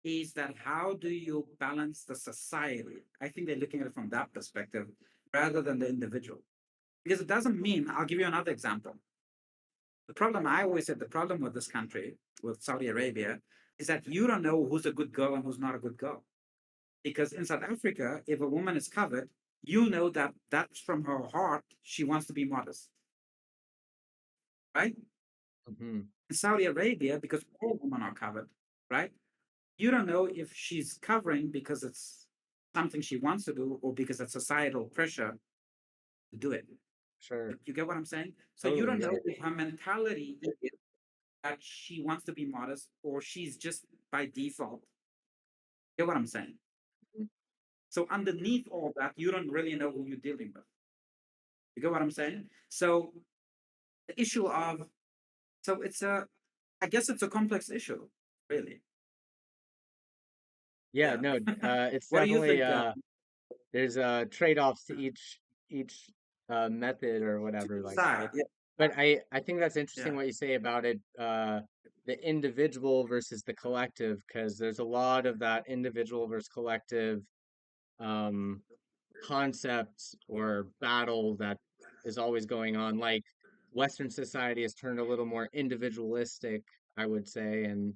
is that how do you balance the society? I think they're looking at it from that perspective rather than the individual. Because it doesn't mean, I'll give you another example. The problem, I always said, the problem with this country, with Saudi Arabia, is that you don't know who's a good girl and who's not a good girl. Because in South Africa, if a woman is covered, you know that that's from her heart, she wants to be modest, right? Hmm. In Saudi Arabia, because all women are covered, right? You don't know if she's covering because it's something she wants to do or because it's societal pressure to do it. Sure. You get what I'm saying? So you Totally, don't know yeah. if her mentality is that she wants to be modest or she's just by default. You get what I'm saying? Mm. So underneath all that, you don't really know who you're dealing with. You get what I'm saying? So the issue of so it's a I guess it's a complex issue, really. Yeah, Yeah. no, it's What do you definitely think? there's trade-offs to each method or whatever like Side, that. yeah, But I think that's yeah. interesting what you say about it, the individual versus the collective, because there's a lot of that individual versus collective um concept or battle that is always going on. Like Western society has turned a little more individualistic, I would say, and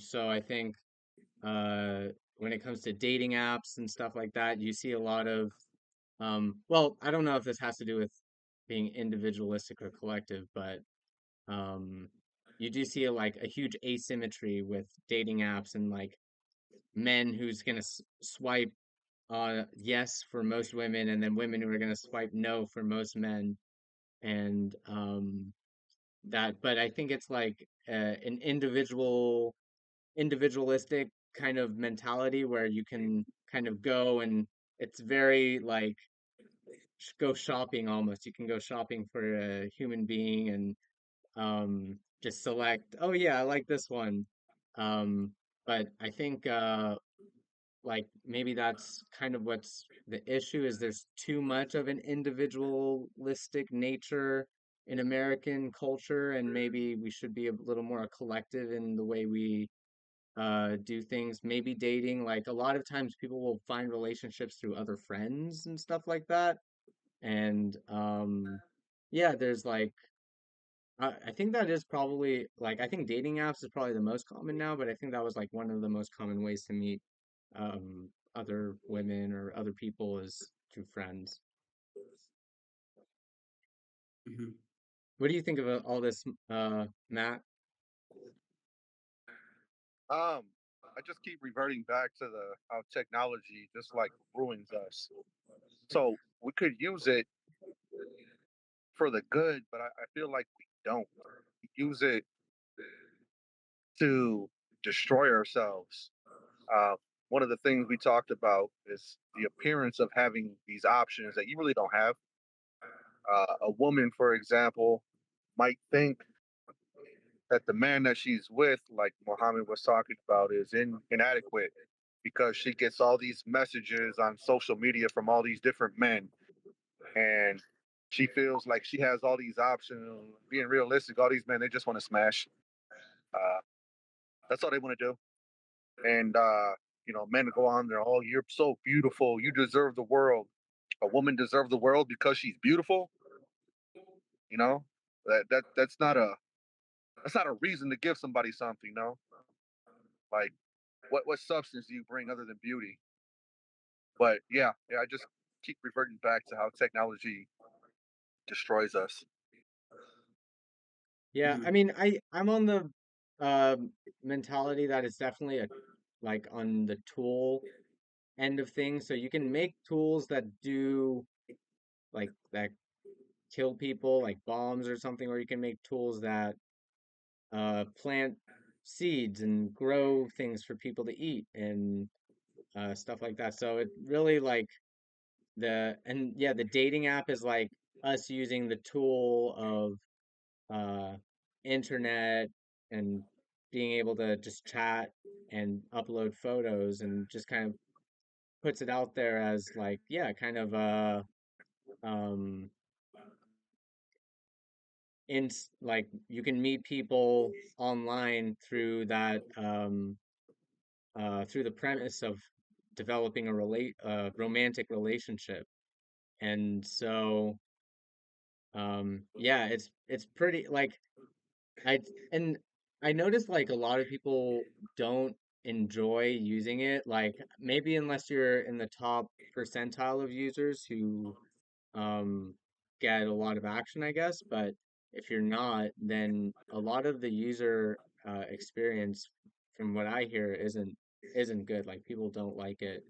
so I think uh, when it comes to dating apps and stuff like that, you see a lot of well, I don't know if this has to do with being individualistic or collective, but um, you do see like a huge asymmetry with dating apps and like men who's gonna swipe yes for most women, and then women who are gonna swipe no for most men, and that. But I think it's like an individualistic kind of mentality where you can kind of go and it's very like go shopping almost. You can go shopping for a human being and just select, oh yeah, I like this one. Um, but I think like maybe that's kind of what's the issue is there's too much of an individualistic nature in American culture, and maybe we should be a little more collective in the way we do things. Maybe dating, like a lot of times people will find relationships through other friends and stuff like that. And yeah, there's like I think that is probably like I think dating apps is probably the most common now, but I think that was like one of the most common ways to meet other women or other people is through friends. Mhm. What do you think of all this, Matt? Um, I just keep reverting back to the how technology just like ruins us. So we could use it for the good, but I feel like we don't. We use it to destroy ourselves. Uh, One of the things we talked about is the appearance of having these options that you really don't have. A woman, for example, might think that the man that she's with, like Mohammed was talking about, is inadequate because she gets all these messages on social media from all these different men, and she feels like she has all these options. Being realistic, all these men they just want to smash. Uh, that's all they want to do. And men go on there, oh, you're so beautiful, you deserve the world. A woman deserves the world because she's beautiful. You know, that's not a reason to give somebody something. No, like what substance do you bring other than beauty? But yeah, I just keep reverting back to how technology destroys us. Yeah, I Mhm. mean, I'm on the mentality that it's definitely a like on the tool end of things. So you can make tools that do like that kill people, like bombs or something, or you can make tools that plant seeds and grow things for people to eat and stuff like that. So it really like and yeah, the dating app is like us using the tool of internet and being able to just chat and upload photos and just kind of puts it out there as like yeah, kind of um in like you can meet people online through that through the premise of developing a romantic relationship. And so yeah, it's pretty like I and I noticed like a lot of people don't enjoy using it. Like maybe unless you're in the top percentile of users who um get a lot of action, I guess. But if you're not, then a lot of the user experience, from what I hear, isn't good. Like people don't like it.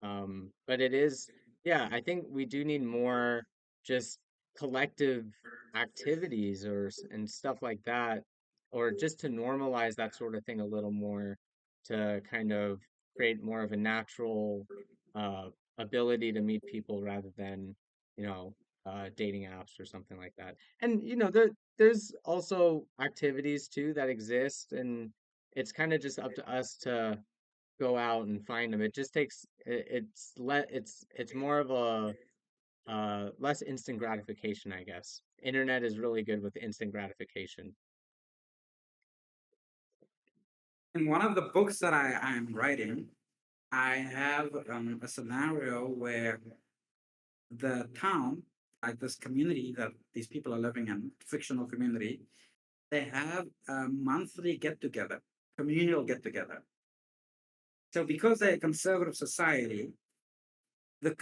But it is, yeah, I think we do need more just collective activities and stuff like that, or just to normalize that sort of thing a little more to kind of create more of a natural uh, ability to meet people rather than, you know, dating apps or something like that. And, there's also activities too that exist, and it's kind of just up to us to go out and find them. It just takes it's more of a less instant gratification, I guess. Internet is really good with instant gratification. In one of the books that I'm writing, I have a scenario where the town, like this community that these people are living in, fictional community, they have a monthly get together, communal get together. So because they're a conservative society, the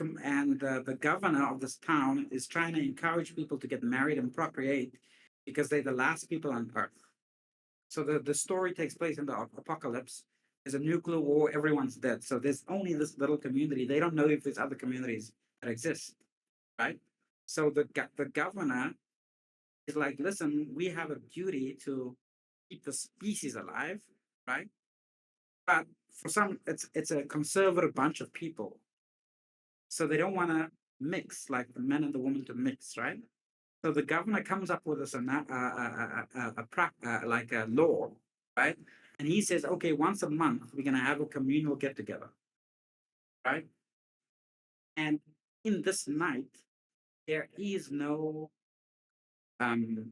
governor of this town is trying to encourage people to get married and procreate because they're the last people on earth. So the story takes place in the apocalypse. There's a nuclear war, everyone's dead. So there's only this little community. They don't know if there's other communities that exist, right? So the governor is like, listen, we have a duty to keep the species alive, right? But for some, it's a conservative bunch of people, so they don't want to mix, like the men and the women to mix, right? So the governor comes up with this like a law, right? And he says, okay, once a month we're gonna have a communal get together, right? And in this night there is no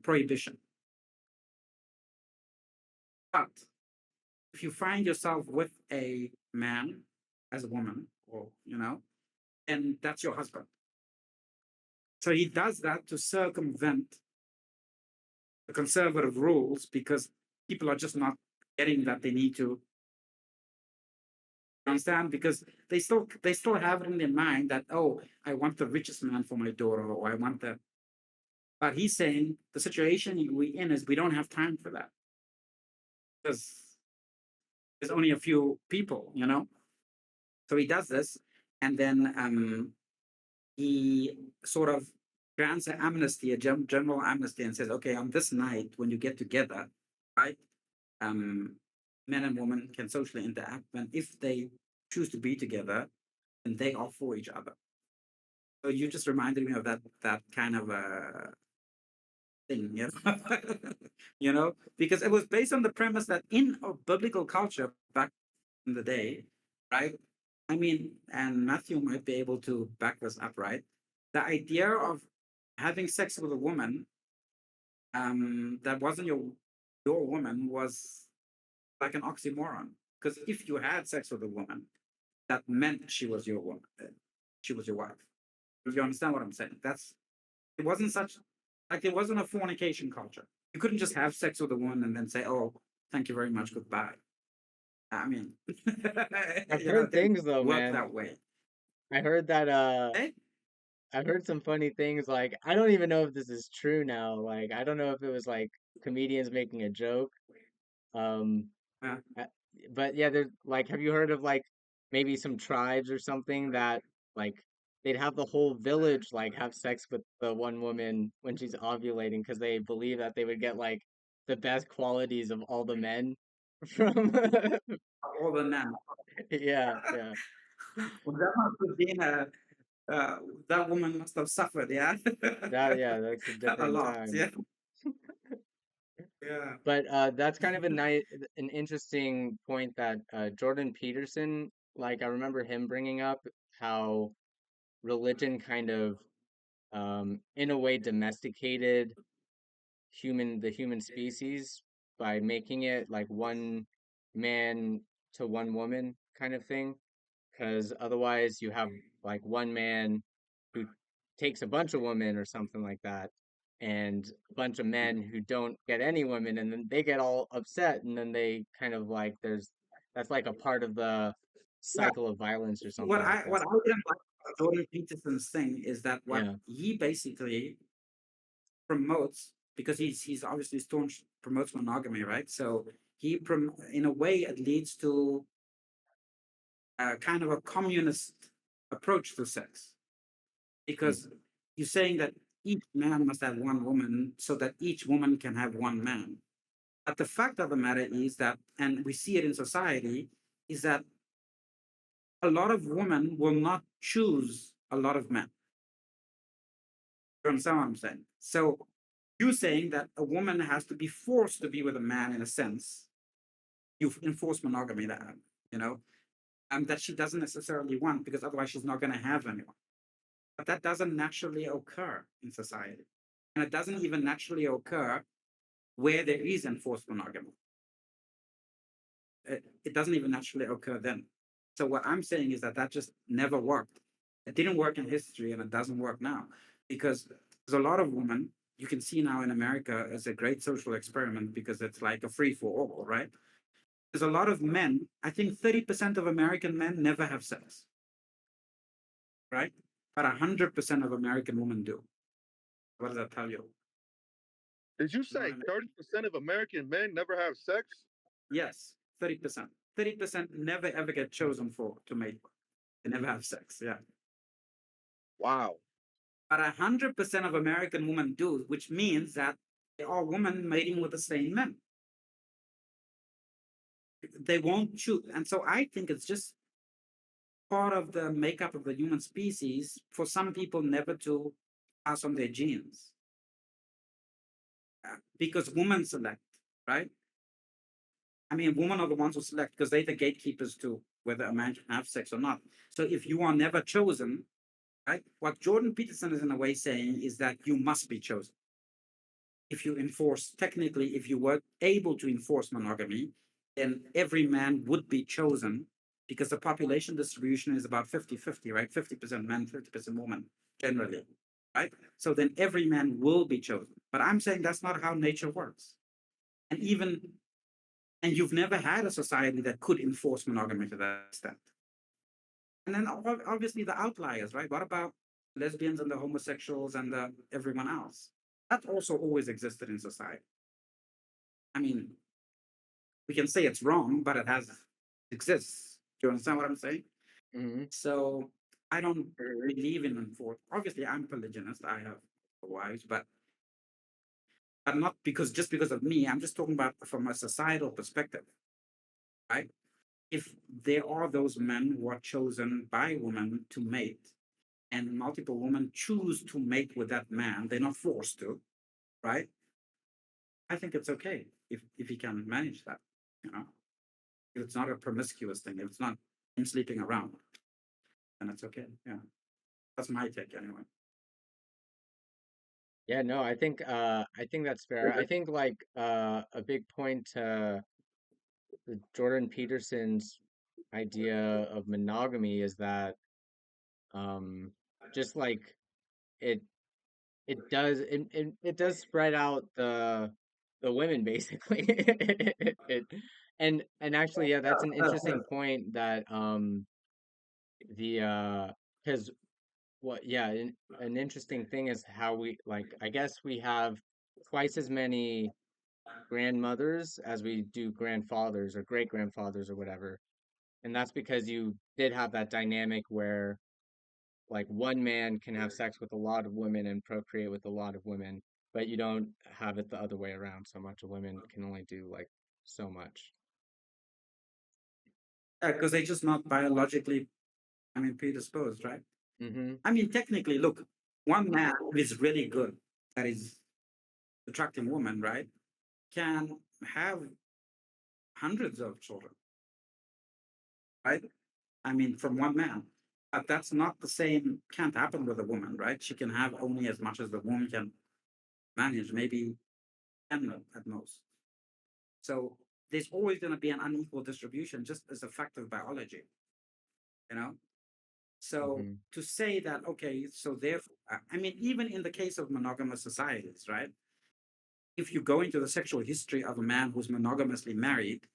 prohibition. But if you find yourself with a man as a woman, or and that's your husband. So he does that to circumvent the conservative rules because people are just not getting that they need to understand, because they still have it in their mind that, oh, I want the richest man for my daughter, or I want the, but he's saying the situation we're in is we don't have time for that because there's only a few people, so he does this, and then he sort of grants an amnesty, a general amnesty, and says, okay, on this night when you get together, right, um, men and women can socially interact, and if they choose to be together, then they are for each other. So you just reminded me of that kind of thing, because it was based on the premise that in a biblical culture back in the day, right? I mean, and Matthew might be able to back this up, right? The idea of having sex with a woman that wasn't your woman was like an oxymoron. Because if you had sex with a woman, that meant she was your woman, she was your wife. If you understand what I'm saying, it wasn't such like it wasn't a fornication culture. You couldn't just have sex with a woman and then say, "Oh, thank you very much, goodbye." I mean, I've it heard didn't things though, work man. that way. I heard that Eh? I've heard some funny things, like I don't even know if this is true now. Like I don't know if it was like comedians making a joke. Um Uh, uh, but yeah, there's like, have you heard of like maybe some tribes or something that like they'd have the whole village like have sex with the one woman when she's ovulating because they believe that they would get like the best qualities of all the men from all the men. yeah, yeah. Well, that must have been uh, that woman must have suffered, yeah, That yeah, that's a a different lot, time. yeah, yeah. But that's kind of an interesting point that Jordan Peterson, like I remember him bringing up how religion kind of in a way domesticated the human species by making it like one man to one woman kind of thing, because otherwise you have like one man who takes a bunch of women or something like that, and a bunch of men who don't get any women, and then they get all upset, and then they kind of like that's like a part of the Yeah. cycle of violence or What something like I that. what I didn't like about Jordan Peterson's thing is that what Yeah. he basically promotes, because he's obviously staunch promotes monogamy, right? So in a way it leads to kind of a communist approach to sex, Mm. because you're saying that each man must have one woman so that each woman can have one man. But the fact of the matter is that, and we see it in society, is that a lot of women will not choose a lot of men. You understand what I'm saying? So you saying that a woman has to be forced to be with a man in a sense, you enforce monogamy that, you know. that she doesn't necessarily want because otherwise she's not going to have anyone. But that doesn't naturally occur in society. And it doesn't even naturally occur where there is enforced monogamy. It doesn't even naturally occur then. So what I'm saying is that that just never worked. It didn't work in history and it doesn't work now because there's a lot of women you can see now in America as a great social experiment because it's like a free for all, right? There's a lot of men, I think 30% of American men never have sex, right? But 100% of American women do. What does that tell you? Did you You know what say I mean? 30% of American men never have sex? Yes, 30%. 30% never ever get chosen for to mate. They never have sex. Yeah. Wow. But 100% of American women do, which means that they are women mating with the same men. They won't choose. And so I think it's just part of the makeup of the human species for some people never to pass on their genes. Because women select, right? I mean, women are the ones who select because they're the gatekeepers to whether a man can have sex or not. So if you are never chosen, right, what Jordan Peterson is in a way saying is that you must be chosen. If you enforce, technically, if you were able to enforce monogamy, then every man would be chosen because the population distribution is about 50-50, right? 50% men, 50% women, generally, right? So then every man will be chosen. But I'm saying that's not how nature works. And even, and you've never had a society that could enforce monogamy to that extent. And then obviously the outliers, right? What about lesbians and the homosexuals and the everyone else? That also always existed in society. I mean, we can say it's wrong, but it has exists. Do you understand what I'm saying? Hmm. So I don't believe in enforce. Obviously, I'm polygynist. I have wives, but not because just because of me. I'm just talking about from a societal perspective, right? If there are those men who are chosen by women to mate, and multiple women choose to mate with that man, they're not forced to, right? I think it's okay if he can manage that, you know. If it's not a promiscuous thing, if it's not him sleeping around, then it's okay. Yeah, that's my take anyway. Yeah, no, I think that's fair. I think like a big point to Jordan Peterson's idea of monogamy is that um just like it it does spread out the women basically. it and actually yeah, that's an interesting point that the because what yeah, an interesting thing is how we like I guess we have twice as many grandmothers as we do grandfathers or great grandfathers or whatever. And that's because you did have that dynamic where like one man can have sex with a lot of women and procreate with a lot of women, but you don't have it the other way around so much. A women can only do like so much. Yeah, because they're just not biologically, I mean, predisposed, right? Mm-hmm. I mean, technically, look, one man who is really good, that is attracting women, right, can have hundreds of children, right? I mean, from one man. But that's not the same, can't happen with a woman, right? She can have only as much as the woman can manage, maybe 10 at most. So there's always going to be an unequal distribution just as a fact of biology, you know? So Mm-hmm. to say that, okay, so therefore, I mean, even in the case of monogamous societies, right? If you go into the sexual history of a man who's monogamously married,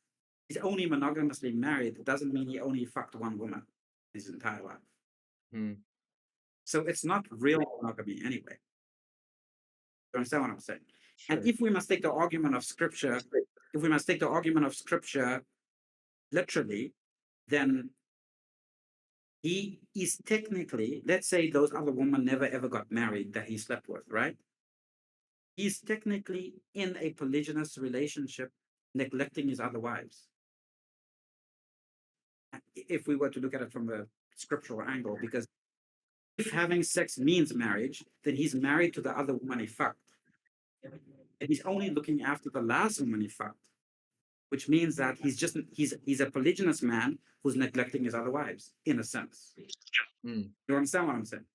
he's only monogamously married. It doesn't mean he only fucked one woman his entire life. Mm-hmm. So it's not real monogamy anyway. You understand what I'm saying? And Sure. if we must take the argument of scripture, if we must take the argument of scripture literally, then he is technically, let's say those other women never ever got married that he slept with, right? He's technically in a polygynous relationship, neglecting his other wives. If we were to look at it from a scriptural angle, because if having sex means marriage, then he's married to the other woman he fucked. And he's only looking after the last woman he fucked. which means that he's a polygynous man who's neglecting his other wives, in a sense. Mm, You understand what I'm saying?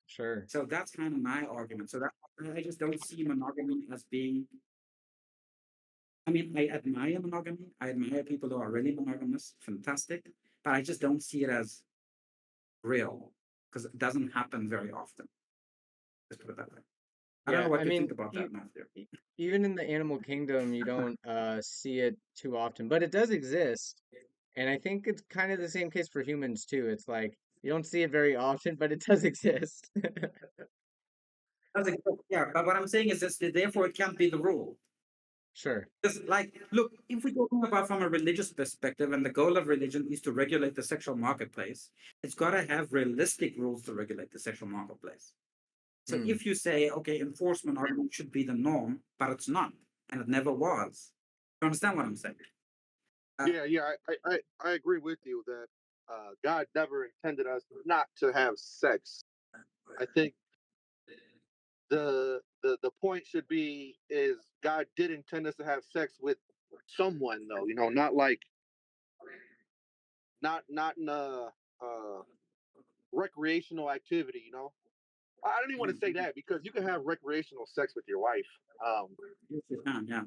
sure. So that's kind of my argument. So that I just don't see monogamy as being. I mean, I admire monogamy. I admire people who are really monogamous, fantastic. But I just don't see it as real because it doesn't happen very often. Let's put it that way. I don't know Yeah, I what you think mean, about that, Matthew. even in the animal kingdom, you don't see it too often, but it does exist. And I think it's kind of the same case for humans too. It's like you don't see it very often, but it does exist. Yeah, but what I'm saying is this, therefore it can't be the rule. Sure. Because, like, look, if we're talking about from a religious perspective, and the goal of religion is to regulate the sexual marketplace, it's got to have realistic rules to regulate the sexual marketplace. So Mm, if you say, okay, enforcement argument should be the norm, but it's not, and it never was. You understand what I'm saying? Yeah, yeah, I agree with you that God never intended us not to have sex. I think the point should be is God did intend us to have sex with someone though, not like not in a recreational activity. I don't even want to say that because you can have recreational sex with your wife. Um, Yes, you can, yeah.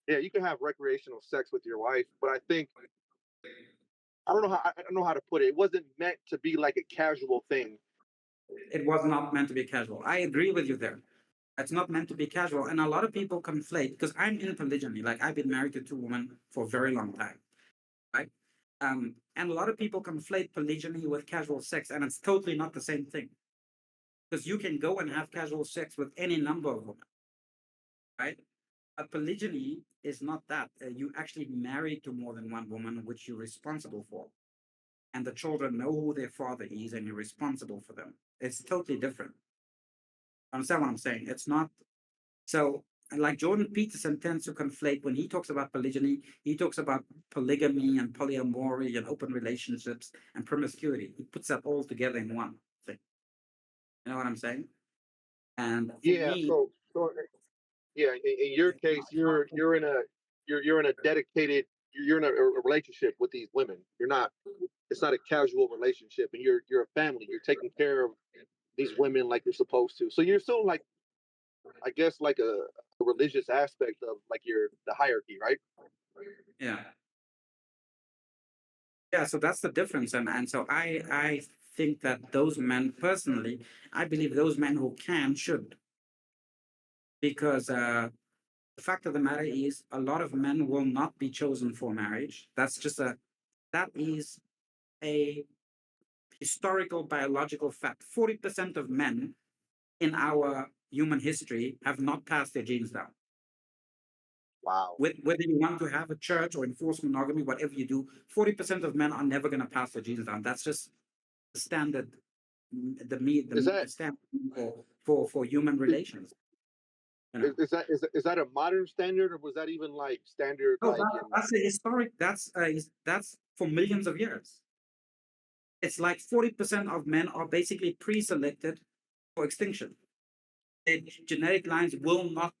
yeah, you can have recreational sex with your wife, but I think I don't know how to put it. It wasn't meant to be like a casual thing. It was not meant to be casual. I agree with you there. It's not meant to be casual. And a lot of people conflate, because I'm in polygyny, like I've been married to two women for a very long time, right? And a lot of people conflate polygyny with casual sex, and it's totally not the same thing. Because you can go and have casual sex with any number of women, right? A polygyny is not that. You actually married to more than one woman, which you're responsible for. And the children know who their father is, and you're responsible for them. It's totally different. Understand what I'm saying? It's not so. Like Jordan Peterson tends to conflate when he talks about polygyny, he talks about polygamy and polyamory and open relationships and promiscuity. He puts that all together in one thing. You know what I'm saying? And for Yeah, me, so yeah, in your case, you're in a dedicated you're in a relationship with these women. You're not it's not a casual relationship, and you're a family. You're taking care of these women like you're supposed to. So you're still like I guess like a religious aspect of like your the hierarchy, right? yeah, yeah. So that's the difference, and so I think that those men personally, I believe those men who can should, because the fact of the matter is a lot of men will not be chosen for marriage. That is a historical biological fact. 40% of men in our human history have not passed their genes down. Wow. Whether you want to have a church or enforce monogamy, whatever you do, 40% of men are never going to pass their genes down. That's just the standard, Is that standard for human relations. You know. is that a modern standard or was that even like standard No, like in that's a historic. That's for millions of years. It's like 40% of men are basically pre-selected for extinction. Their genetic lines will not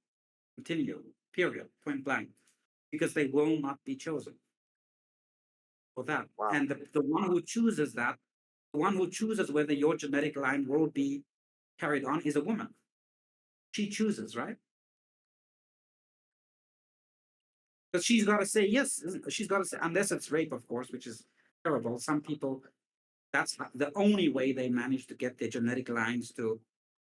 continue, period, point blank, because they will not be chosen for that. wow. And the one who chooses that, the one who chooses whether your genetic line will be carried on is a woman. She chooses, right? Because she's got to say yes. She's got to say, unless it's rape, of course, which is terrible. Some people, that's the only way they manage to get their genetic lines to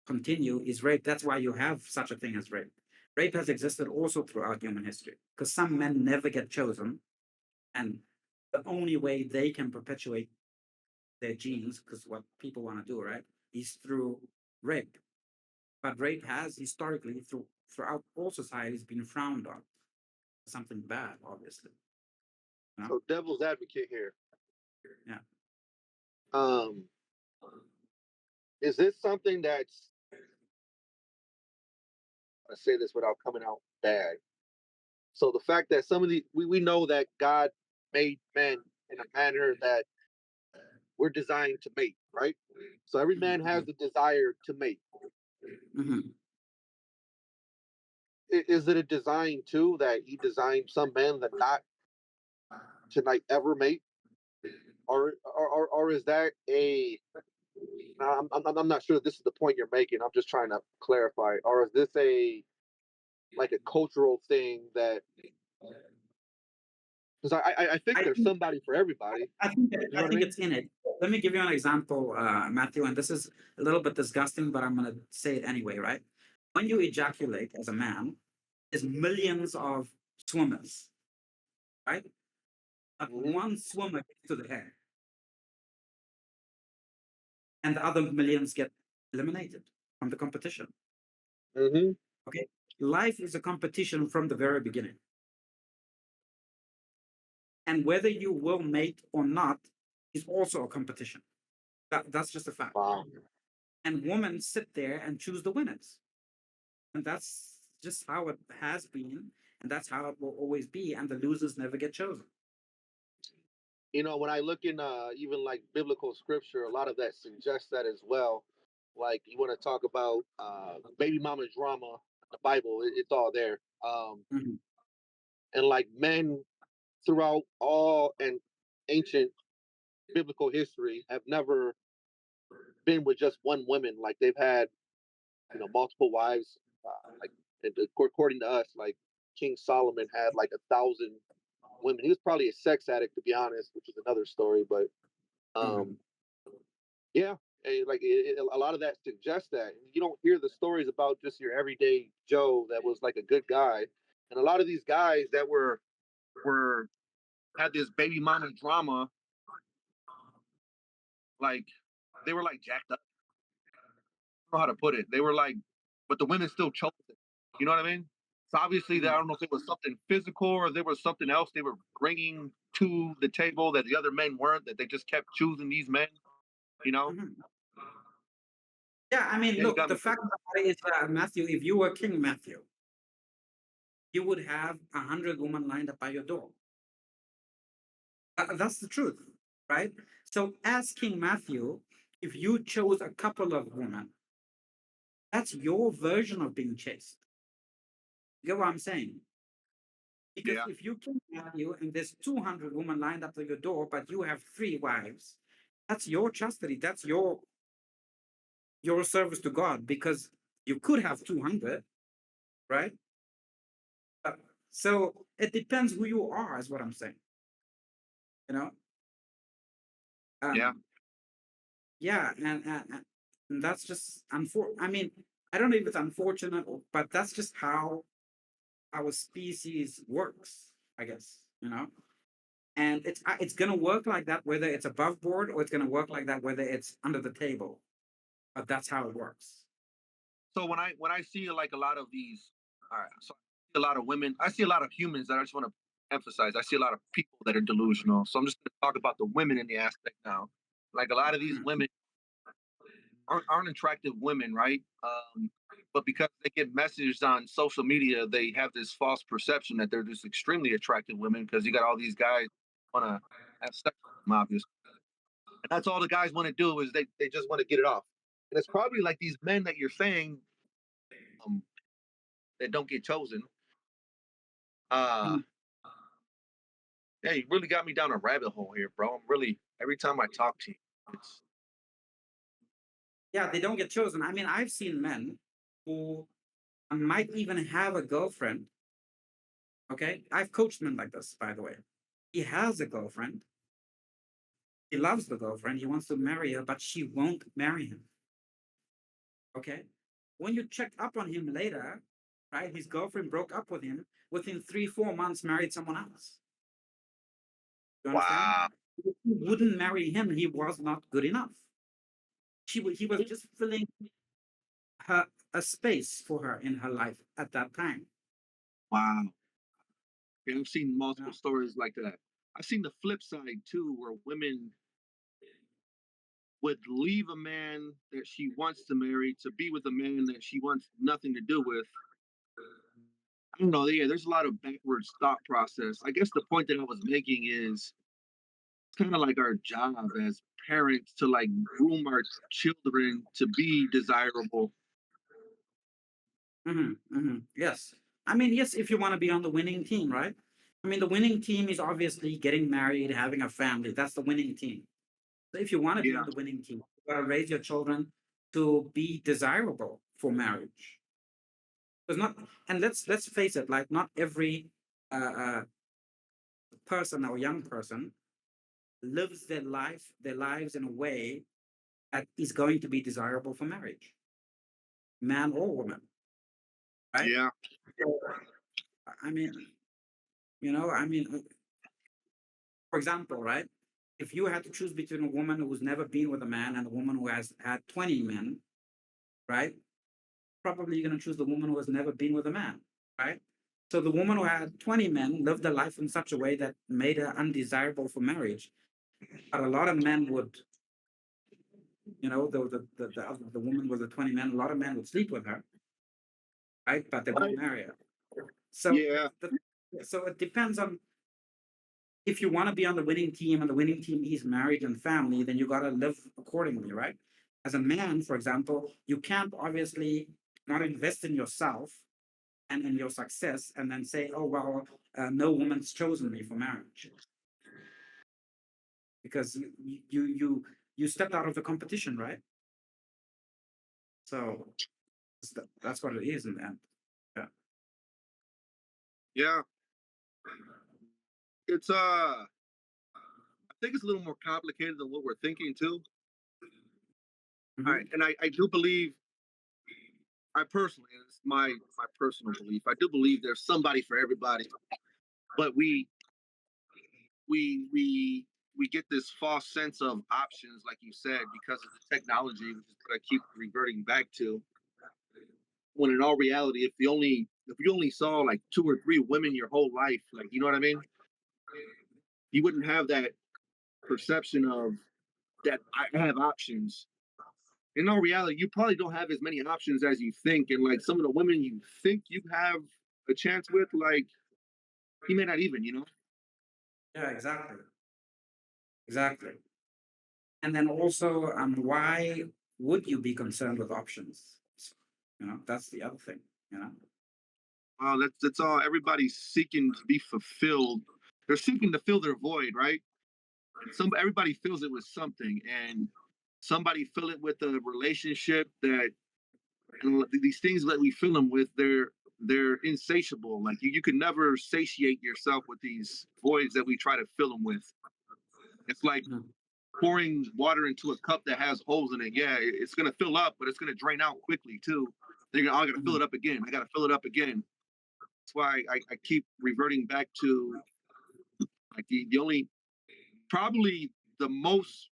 continue is rape. That's why you have such a thing as rape. Rape has existed also throughout human history because some men never get chosen, and the only way they can perpetuate their genes, because what people want to do, right, is through rape. But rape has historically, throughout all societies, been frowned on. Something bad, obviously. You know? So devil's advocate here. Yeah. Um is this something that's I say this without coming out bad. So the fact that some of the we know that God made men in a manner that we're designed to mate, right? So every man has Mm-hmm. the desire to mate. Mm-hmm. is it a design too that he designed some men that not to like ever mate, or is that a? I'm not sure this is the point you're making. I'm just trying to clarify. Or is this a like a cultural thing that because I think I there's think somebody for everybody. You know I what I think mean? it's in it. Let me give you an example, Matthew, and this is a little bit disgusting, but I'm going to say it anyway, right? When you ejaculate as a man, there's millions of swimmers, right? But Hmm. one swimmer gets to the head, and the other millions get eliminated from the competition. Hmm. Okay, life is a competition from the very beginning, and whether you will mate or not is also a competition. That's just a fact. Wow. And women sit there and choose the winners, and that's just how it has been, and that's how it will always be. And the losers never get chosen. When I look in even like biblical scripture, a lot of that suggests that as well. Like you want to talk about baby mama drama, the Bible, it's all there. Mhm. And like men throughout all and ancient biblical history have never been with just one woman. Like they've had, multiple wives. Like according to us, like King Solomon had like 1,000 women. He was probably a sex addict, to be honest, which is another story. But Mhm. um, yeah, like a lot of that suggests that you don't hear the stories about just your everyday Joe that was like a good guy, and a lot of these guys that were had this baby mama drama, like they were like jacked up. I don't know how to put it. They were like, but the women still chose it. You know what I mean? So obviously, that I Mhm. don't know if it was something physical or there was something else they were bringing to the table that the other men weren't. That they just kept choosing these men. You know? Mhm. Yeah, I mean, Yeah, you look, got the me fact thinking. of the matter is, Matthew, if you were King Matthew, you would have 100 women lined up by your door. That's the truth, right? So, as King Matthew, if you chose a couple of women, that's your version of being chaste. You get what I'm saying? Because Yeah, if you King Matthew and there's 200 women lined up to your door, but you have three wives, that's your chastity. That's your service to God because you could have 200, right? Uh, so it depends who you are, is what I'm saying. You know, yeah. um, yeah, and that's just I mean, I don't know if it's unfortunate, but that's just how our species works, I guess. And it's gonna work like that whether it's above board or it's gonna work like that whether it's under the table. But that's how it works. So when I see like a lot of these, all right, so I see a lot of women. I see a lot of humans that I just want to emphasize. I see a lot of people that are delusional. So I'm just going to talk about the women in the aspect now. Like a lot of these Mhm. women aren't attractive women, right? But because they get messages on social media, they have this false perception that they're just extremely attractive women because you got all these guys want to have sex with them, obviously. And that's all the guys want to do is they just want to get it off. And it's probably like these men that you're saying um, that don't get chosen. Uh, Mhm. yeah, you really got me down a rabbit hole here, bro. I'm really every time I talk to you, it's Yeah, they don't get chosen. I mean, I've seen men who might even have a girlfriend. Okay, I've coached men like this, by the way. He has a girlfriend. He loves the girlfriend. He wants to marry her, but she won't marry him. Okay. When you check up on him later, right? His girlfriend broke up with him within 3, 4 months, married someone else. You understand? wow, If he wouldn't marry him, he was not good enough. He was just filling her a space for her in her life at that time. wow. And I've seen You multiple know? stories like that. I've seen the flip side too, where women would leave a man that she wants to marry to be with a man that she wants nothing to do with. I don't know. Yeah, there's a lot of backwards thought process. I guess the point that I was making is it's kind of like our job as parents to like groom our children to be desirable. Yes. I mean, yes, if you want to be on the winning team, right? I mean, the winning team is obviously getting married, having a family. That's the winning team. So if you want to be Yeah, on the winning team, you got to raise your children to be desirable for marriage. Because not, and let's face it, like not every person or young person lives their lives in a way that is going to be desirable for marriage, man or woman, right? yeah, So, I mean, I mean, for example, right? If you had to choose between a woman who's never been with a man and a woman who has had 20 men, right? Probably you're going to choose the woman who has never been with a man, right? So the woman who had 20 men lived a life in such a way that made her undesirable for marriage. But a lot of men would, the woman with the 20 men, a lot of men would sleep with her, right? But they won't right. marry her. So, Yeah, so it depends on if you want to be on the winning team and the winning team is marriage and family, then you got to live accordingly, right? As a man, for example, you can't obviously not invest in yourself and in your success and then say, oh, well, no woman's chosen me for marriage because you stepped out of the competition, right? So that's what it is in the end. Yeah. yeah. It's I think it's a little more complicated than what we're thinking too. Hmm. And I do believe, I personally, and it's my personal belief, I do believe there's somebody for everybody. But we we get this false sense of options, like you said, because of the technology, which is what I keep reverting back to. When in all reality, if you only saw like two or three women your whole life, like, you know what I mean, you wouldn't have that perception of that I have options. In all reality, you probably don't have as many options as you think, and like some of the women you think you have a chance with, like, you may not even, you know. Yeah, exactly. Exactly. And then also, why would you be concerned with options? That's the other thing, you know? That's all. Everybody's seeking to be fulfilled. They're seeking to fill their void, right? And some everybody fills it with something, and somebody fill it with a relationship that, and these things that we fill them with, they're insatiable. Like you can never satiate yourself with these voids that we try to fill them with. It's like Mhm. pouring water into a cup that has holes in it. Yeah, it's gonna fill up, but it's gonna drain out quickly too. They're gonna, oh, I gotta fill Mhm. it up again. I gotta fill it up again. That's why I keep reverting back to like the only, probably the most,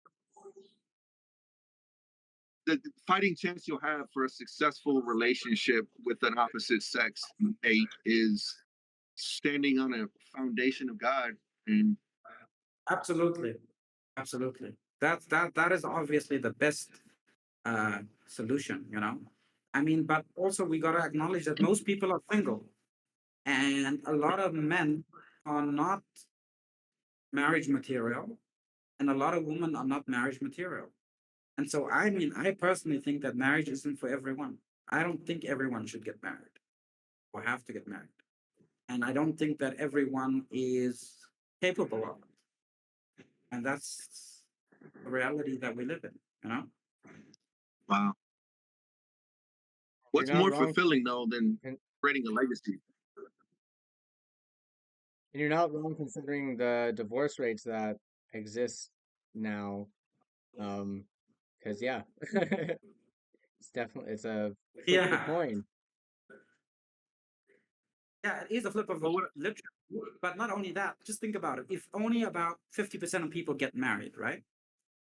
the fighting chance you'll have for a successful relationship with an opposite sex mate is standing on a foundation of God. And Absolutely. Absolutely. That is obviously the best solution. I mean, but also we got to acknowledge that most people are single, and a lot of men are not marriage material, and a lot of women are not marriage material. And so, I mean, I personally think that marriage isn't for everyone. I don't think everyone should get married or have to get married. And I don't think that everyone is capable of it. And that's the reality that we live in. wow, You're what's not more wrong, fulfilling though than and creating a legacy? you're not wrong considering the divorce rates that exist now. Because yeah, it's a flip of the Yeah. coin. Yeah, it is a flip of the But what? lip. But not only that, just think about it. If only about 50% of people get married, right?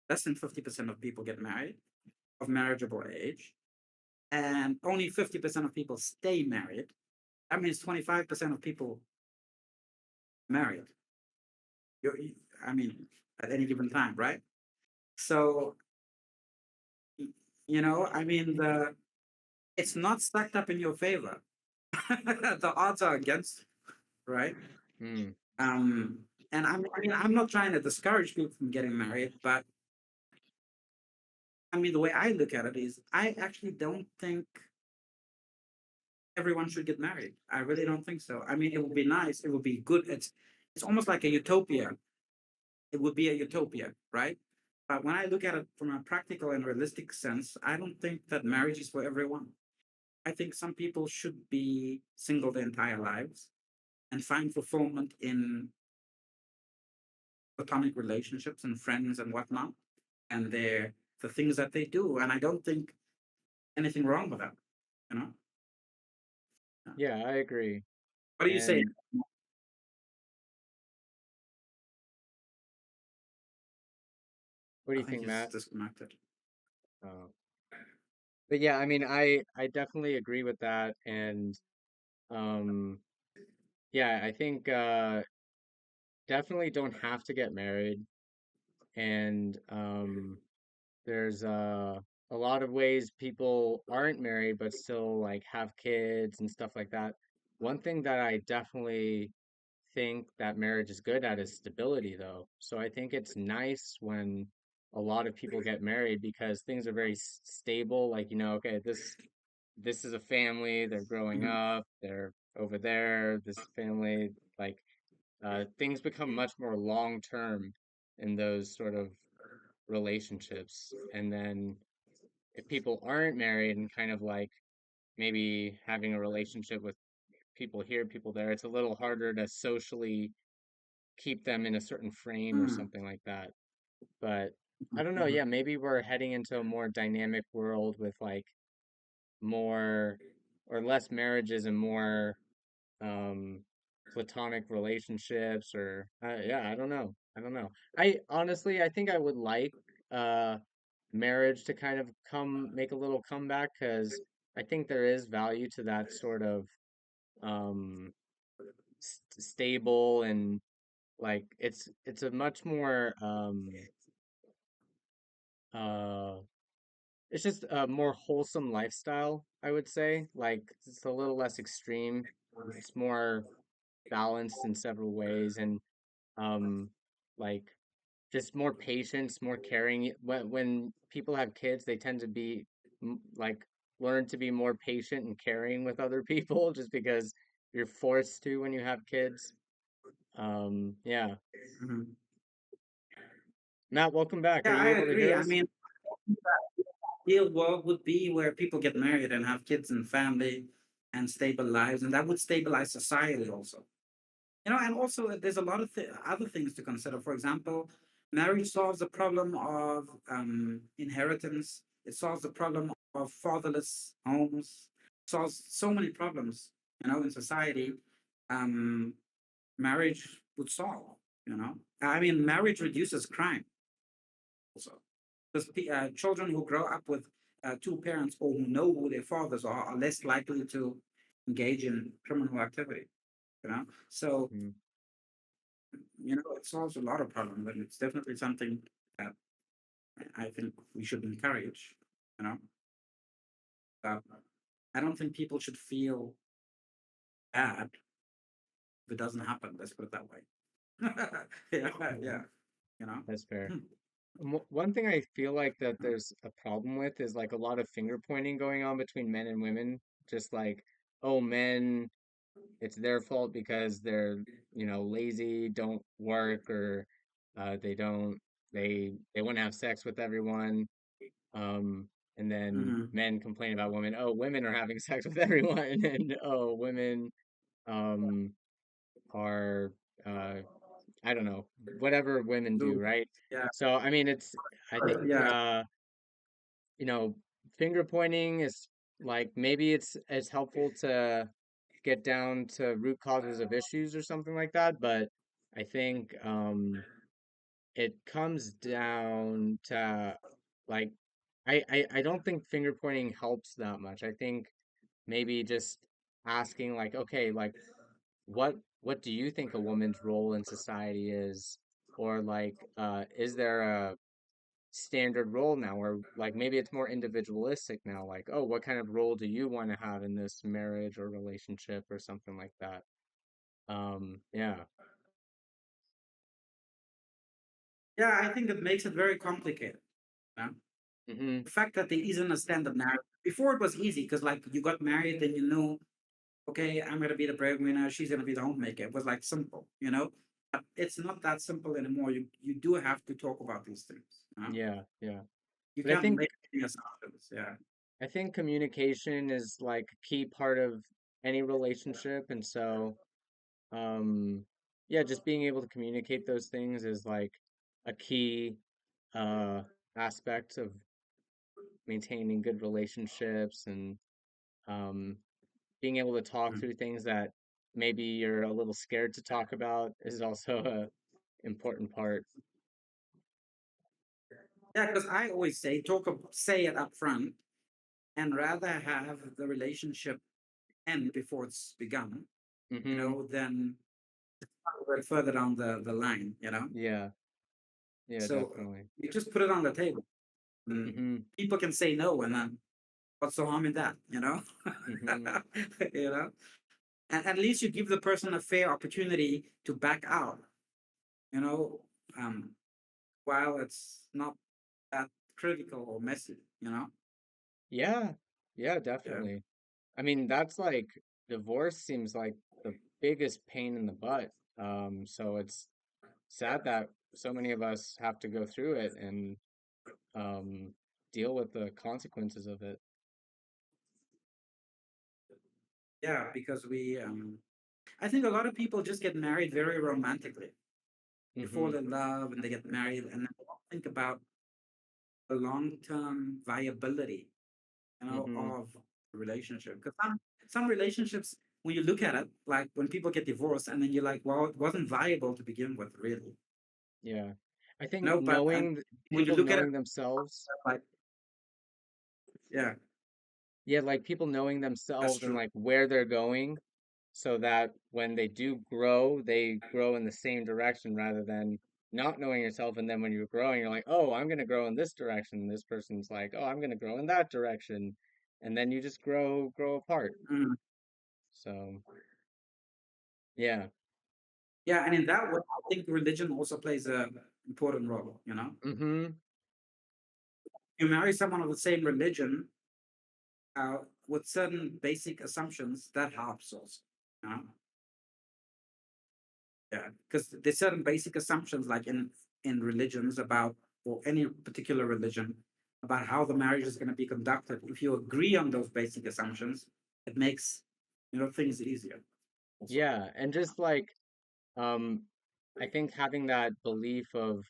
Less than 50% of people get married of marriageable age, and only 50% of people stay married. That means 25% of people married. I mean, at any given time, right? So, I mean, it's not stacked up in your favor. The odds are against you, right? Hmm. Um, and I mean, I'm not trying to discourage people from getting married, but I mean, the way I look at it is, I actually don't think everyone should get married. I really don't think so. I mean, it would be nice. It would be good. It's almost like a utopia. It would be a utopia, right? But when I look at it from a practical and realistic sense, I don't think that marriage is for everyone. I think some people should be single their entire lives and find fulfillment in platonic relationships and friends and whatnot, and the things that they do. And I don't think anything wrong with that. You know, Yeah, I agree. what do you say? And what do I you think think, he's Matt? disconnected. Uh, but yeah, I mean, I definitely agree with that, and um, yeah, I think definitely don't have to get married, and there's a lot of ways people aren't married but still like have kids and stuff like that. One thing that I definitely think that marriage is good at is stability, though. So I think it's nice when a lot of people get married because things are very stable. Like, okay, this is a family, they're growing Mhm. up, they're over there, this family, like things become much more long term in those sort of relationships. And then if people aren't married and kind of like maybe having a relationship with people here, people there, it's a little harder to socially keep them in a certain frame or Mm, something like that. But I mhm, don't know, mhm. yeah, maybe we're heading into a more dynamic world with like more or less marriages and more um platonic relationships or yeah, I don't know. I don't know. I honestly I think I would like uh marriage to kind of come make a little comeback because I think there is value to that sort of um stable and like it's a much more uh it's just a more wholesome lifestyle, I would say. Like it's a little less extreme. It's more balanced in several ways and um like just more patience, more caring. When people have kids, they tend to be like learn to be more patient and caring with other people just because you're forced to when you have kids. Yeah. Mhm. Matt, welcome back. Are Yeah, I you able to hear agree. I us? mean, ideal world would be where people get married and have kids and family and stable lives, and that would stabilize society also. And also there's a lot of other things to consider. For example, marriage solves the problem of inheritance. It solves the problem of fatherless homes. Solves so many problems, in society. Um, Marriage would solve. I mean, marriage reduces crime also. Because children who grow up with two parents or who know who their fathers are less likely to engage in criminal activity. So Mm, it solves a lot of problems, and it's definitely something that I think we should encourage. You know, uh, I don't think people should feel bad if it doesn't happen. Let's put it that way. Yeah, mhm, yeah. You know. that's fair. Hmm. One thing I feel like that there's a problem with is like a lot of finger pointing going on between men and women. Just like, oh, men, it's their fault because they're, lazy, don't work, or they don't, they want to have sex with everyone. Um, and then Hmm. men complain about women. Oh, women are having sex with everyone, and oh, women um are uh I don't know, whatever women do, So, right? yeah, So I mean, I think yeah. you know, finger pointing is like maybe it's helpful to get down to root causes of issues or something like that, but I think it comes down to like I don't think finger pointing helps that much. I think maybe just asking like, okay, like what do you think a woman's role in society is? Or like is there a standard role now or like maybe it's more individualistic now like oh what kind of role do you want to have in this marriage or relationship or something like that yeah. Yeah, I think it makes it very complicated. You know? Hmm. The fact that there isn't a standard narrative. Before it was easy because like you got married and you knew okay, I'm gonna be the breadwinner, she's gonna be the homemaker. It was like simple, you know. But it's not that simple anymore. You do have to talk about these things. You know? Yeah, yeah. You But I can't think make any assumptions. Yeah. I think communication is like a key part of any relationship, and so um yeah, just being able to communicate those things is like a key uh aspect of maintaining good relationships and um being able to talk Mm. through things that maybe you're a little scared to talk about is also a important part. Yeah, because I always say say it up front, and rather have the relationship end before it's begun, Mm-hmm. than further down the line. Yeah, yeah, So definitely. you just put it on the table. Mm. Mm-hmm. People can say no, and then what's the harm in that? Mm-hmm. You know, and at least you give the person a fair opportunity to back out. You know, um, while it's not that critical or messy. Yeah, yeah, Yeah. definitely. I mean, that's like divorce seems like the biggest pain in the butt. So it's sad that so many of us have to go through it and um, deal with the consequences of it. Yeah, because I think a lot of people just get married very romantically. They Mm-hmm. fall in love and they get married, and then they don't think about the long-term viability, Mm-hmm. of the relationship. Because some relationships, when you look at it, like when people get divorced, and then you're like, well, it wasn't viable to begin with, really. Yeah. I think But and when you people look at it, knowing themselves, like, yeah, yeah, like people knowing that's themselves and true. like where they're going so that when they do grow, they grow in the same direction rather than not knowing yourself. And then when you're growing, you're like, oh, I'm going to grow in this direction. And this person's like, oh, I'm going to grow in that direction. And then you just grow apart. Mm. So, yeah. Yeah, and in that way, I think religion also plays a important role. Mm-hmm. You marry someone of the same religion, with certain basic assumptions, that helps us. You know? Yeah, because there's certain basic assumptions, like in religions about, or any particular religion, about how the marriage is going to be conducted. If you agree on those basic assumptions, it makes things easier. Also. Yeah. And just like, um, I think having that belief of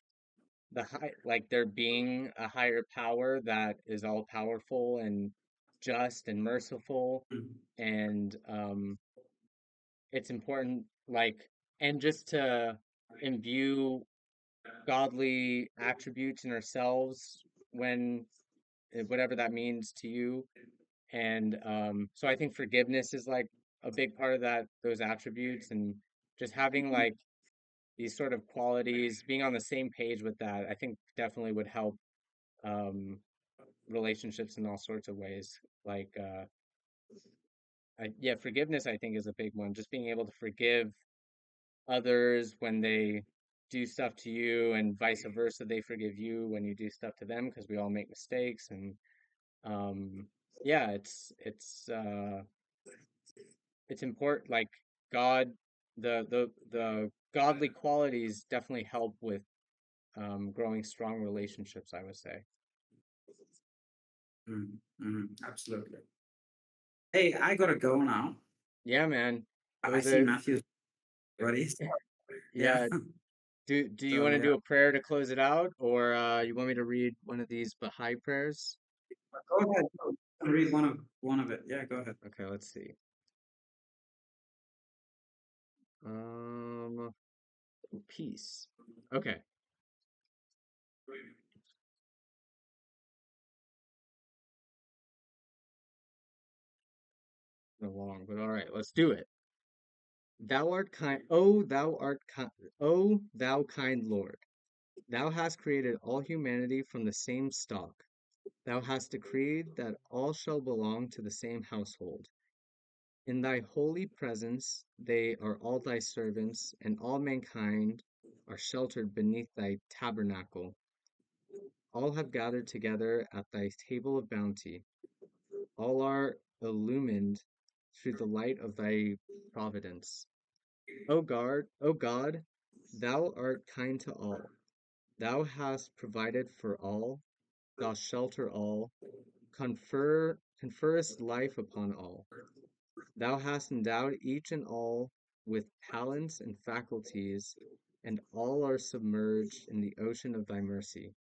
like there being a higher power that is all powerful and just and merciful Mhm. and it's important like and just to imbue godly attributes in ourselves when whatever that means to you and so I think forgiveness is like a big part of that those attributes and just having like these sort of qualities being on the same page with that I think definitely would help um relationships in all sorts of ways like yeah, forgiveness I think is a big one. Just being able to forgive others when they do stuff to you, and vice versa, they forgive you when you do stuff to them because we all make mistakes. And yeah, it's important. Like God, the godly qualities definitely help with growing strong relationships. I would say. Mhm. Mhm. Absolutely. Hey, I gotta go now. Yeah, man. It I was see a Matthew already. Yeah. yeah. Do you So want to yeah, do a prayer to close it out, or you want me to read one of these Baha'i prayers? go ahead. Go. Read one of it. Yeah, go ahead. Okay, let's see. Um, peace. Okay, no long, but all right, let's do it. Thou art kind. Oh, thou art kind. Oh, thou kind Lord. Thou hast created all humanity from the same stock. Thou hast decreed that all shall belong to the same household. In thy holy presence they are all thy servants, and all mankind are sheltered beneath thy tabernacle. All have gathered together at thy table of bounty. All are illumined through the light of thy providence. O God, thou art kind to all. Thou hast provided for all, thou shelter all, conferrest life upon all. Thou hast endowed each and all with talents and faculties, and all are submerged in the ocean of thy mercy.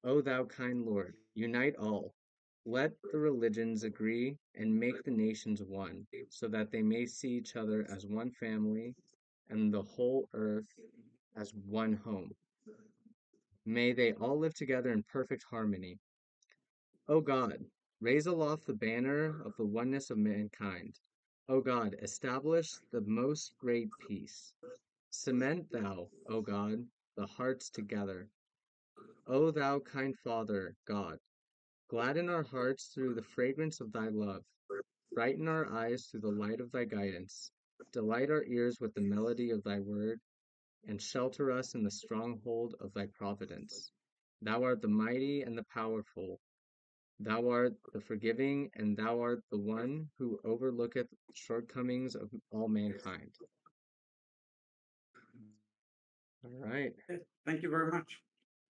O thou kind Lord, unite all. Let the religions agree and make the nations one, so that they may see each other as one family and the whole earth as one home. May they all live together in perfect harmony. O God, raise aloft the banner of the oneness of mankind. O God, establish the most great peace. Cement thou, O God, the hearts together. O thou kind Father, God, gladden our hearts through the fragrance of thy love. Brighten our eyes through the light of thy guidance. Delight our ears with the melody of thy word, and shelter us in the stronghold of thy providence. Thou art the mighty and the powerful. Thou art the forgiving, and thou art the one who overlooketh the shortcomings of all mankind. All right. Okay, thank you very much.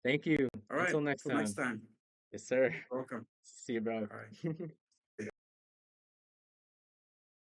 Thank you. All right, Until next till next time. time. Yes, sir. Welcome. See you, bro. All right.